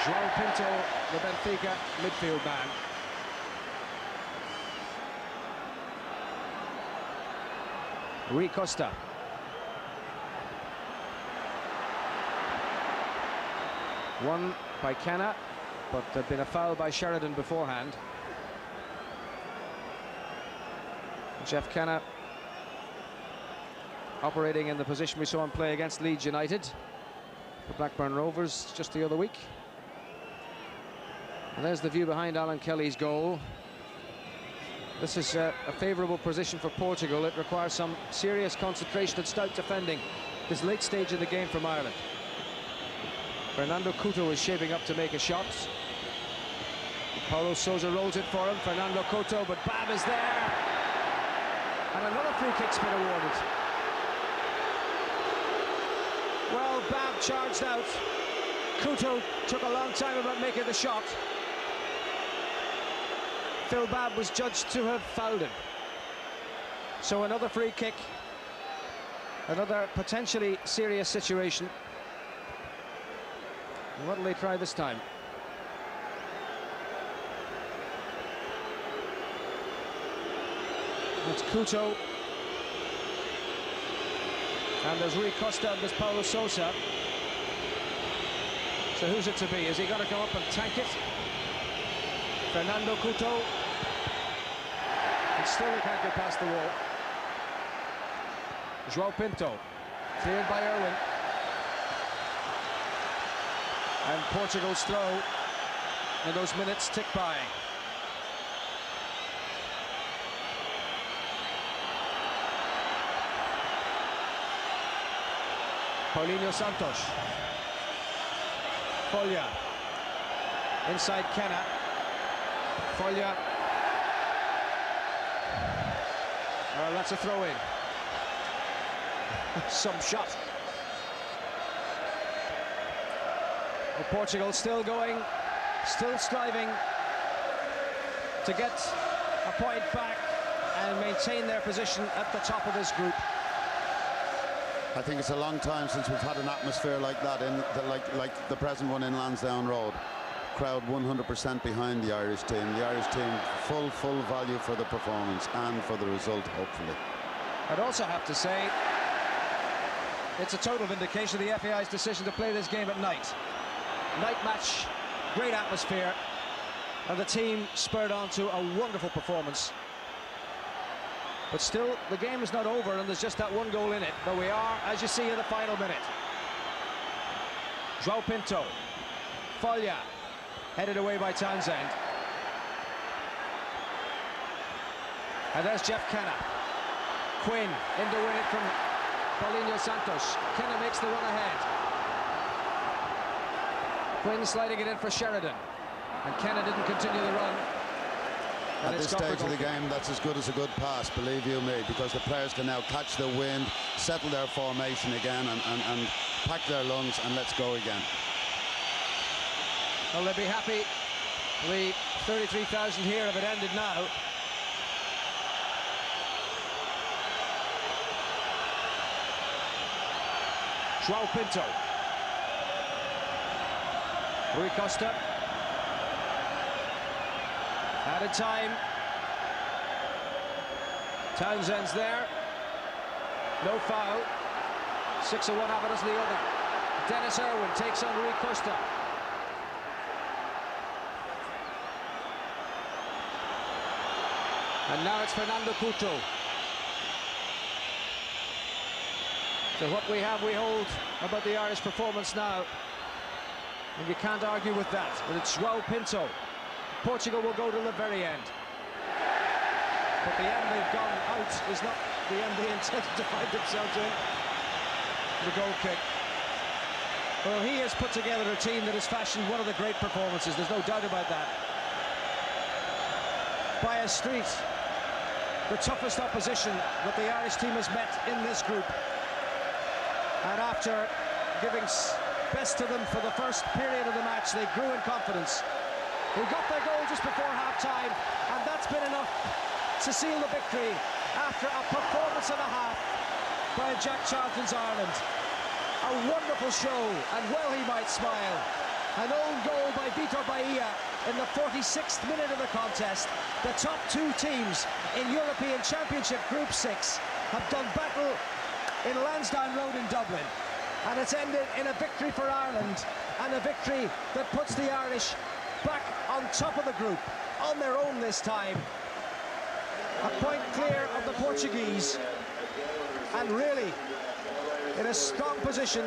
Joao Pinto, the Benfica midfield man. Rui Costa. One by Canna, but there'd been a foul by Sheridan beforehand. Jeff Canna operating in the position we saw him play against Leeds United, the Blackburn Rovers, just the other week. And there's the view behind Alan Kelly's goal. This is a favourable position for Portugal. It requires some serious concentration and stout defending this late stage of the game from Ireland. Fernando Couto is shaping up to make a shot. Paulo Sousa rolls it for him. Fernando Couto, but Bab is there. And another free kick's been awarded. Well, Bab charged out. Couto took a long time about making the shot. Phil Bab was judged to have fouled him. So another free kick. Another potentially serious situation. And what will they try this time? It's Couto. And there's Rui Costa and there's Paulo Sousa. So who's it to be? Is he going to come up and tank it? Fernando Couto. And still he can't get past the wall. Joao Pinto. Cleared by Irwin. And Portugal's throw. And those minutes tick by. Paulinho Santos. Folha. Inside Kenna. Folha. Well, that's a throw-in. Some shot. Well, Portugal still going, still striving to get a point back and maintain their position at the top of this group. I think it's a long time since we've had an atmosphere like that, like the present one in Lansdowne Road. Crowd 100% behind the Irish team. The Irish team full value for the performance and for the result, hopefully. I'd also have to say it's a total vindication of the FAI's decision to play this game at night. Night match, great atmosphere, and the team spurred on to a wonderful performance. But still, the game is not over, and there's just that one goal in it. But we are, as you see, in the final minute. João Pinto. Folha. Headed away by Townsend. And there's Jeff Kenna. Quinn in to win it from Paulinho Santos. Kenna makes the run ahead. Quinn sliding it in for Sheridan. And Kenna didn't continue the run. At this stage of the game, that's as good as a good pass, believe you me, because the players can now catch the wind, settle their formation again, and pack their lungs, and let's go again. Well, they'd be happy, the 33,000 here, if it ended now. João Pinto. Rui Costa. Added time. Townsend's there. No foul. 6 of one, half a dozen the other. Dennis Irwin takes on Rui Costa. And now it's Fernando Couto. So what we have, we hold about the Irish performance now. And you can't argue with that. But it's João Pinto. Portugal will go to the very end. But the end they've gone out is not the end they intended to find themselves in. The goal kick. Well, he has put together a team that has fashioned one of the great performances. There's no doubt about that. By a street, the toughest opposition that the Irish team has met in this group. And after giving best to them for the first period of the match, they grew in confidence. They got their goal just before half-time, and that's been enough to seal the victory after a performance and a half by Jack Charlton's Ireland. A wonderful show, and well he might smile. An own goal by Vitor Bahia in the 46th minute of the contest. The top two teams in European Championship Group 6 have done battle in Lansdowne Road in Dublin, and it's ended in a victory for Ireland, and a victory that puts the Irish back on top of the group, on their own this time. A point clear of the Portuguese, and really in a strong position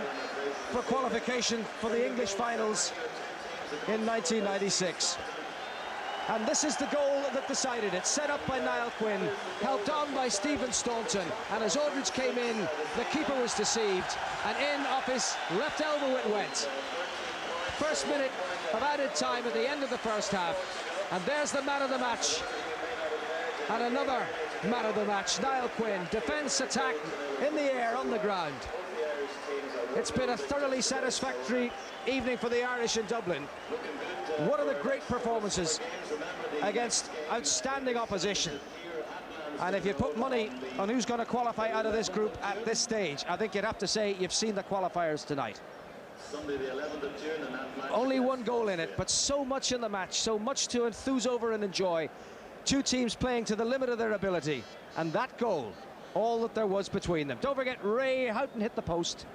for qualification for the English finals in 1996. And this is the goal that decided it, set up by Niall Quinn, helped on by Stephen Staunton, and as Aldridge came in, the keeper was deceived, and in off his left elbow it went. First minute of added time at the end of the first half, and there's the man of the match. And another man of the match, Niall Quinn. Defence, attack, in the air, on the ground. It's been a thoroughly satisfactory evening for the Irish in Dublin. One of the great performances against outstanding opposition. And if you put money on who's going to qualify out of this group at this stage, I think you'd have to say you've seen the qualifiers tonight. Only one goal in it, but so much in the match, so much to enthuse over and enjoy. Two teams playing to the limit of their ability, and that goal, all that there was between them. Don't forget, Ray Houghton hit the post.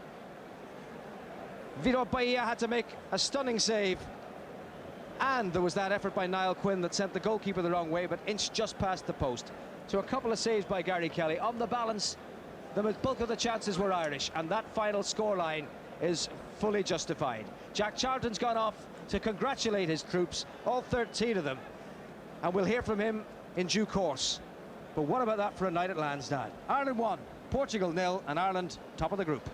Vitor Bahia had to make a stunning save, and there was that effort by Niall Quinn that sent the goalkeeper the wrong way, but inched just past the post. So a couple of saves by Gary Kelly. On the balance, the bulk of the chances were Irish, and that final scoreline is fully justified. Jack Charlton's gone off to congratulate his troops, all 13 of them, and we'll hear from him in due course. But what about that for a night at Lansdowne? Ireland 1, Portugal 0, and Ireland top of the group.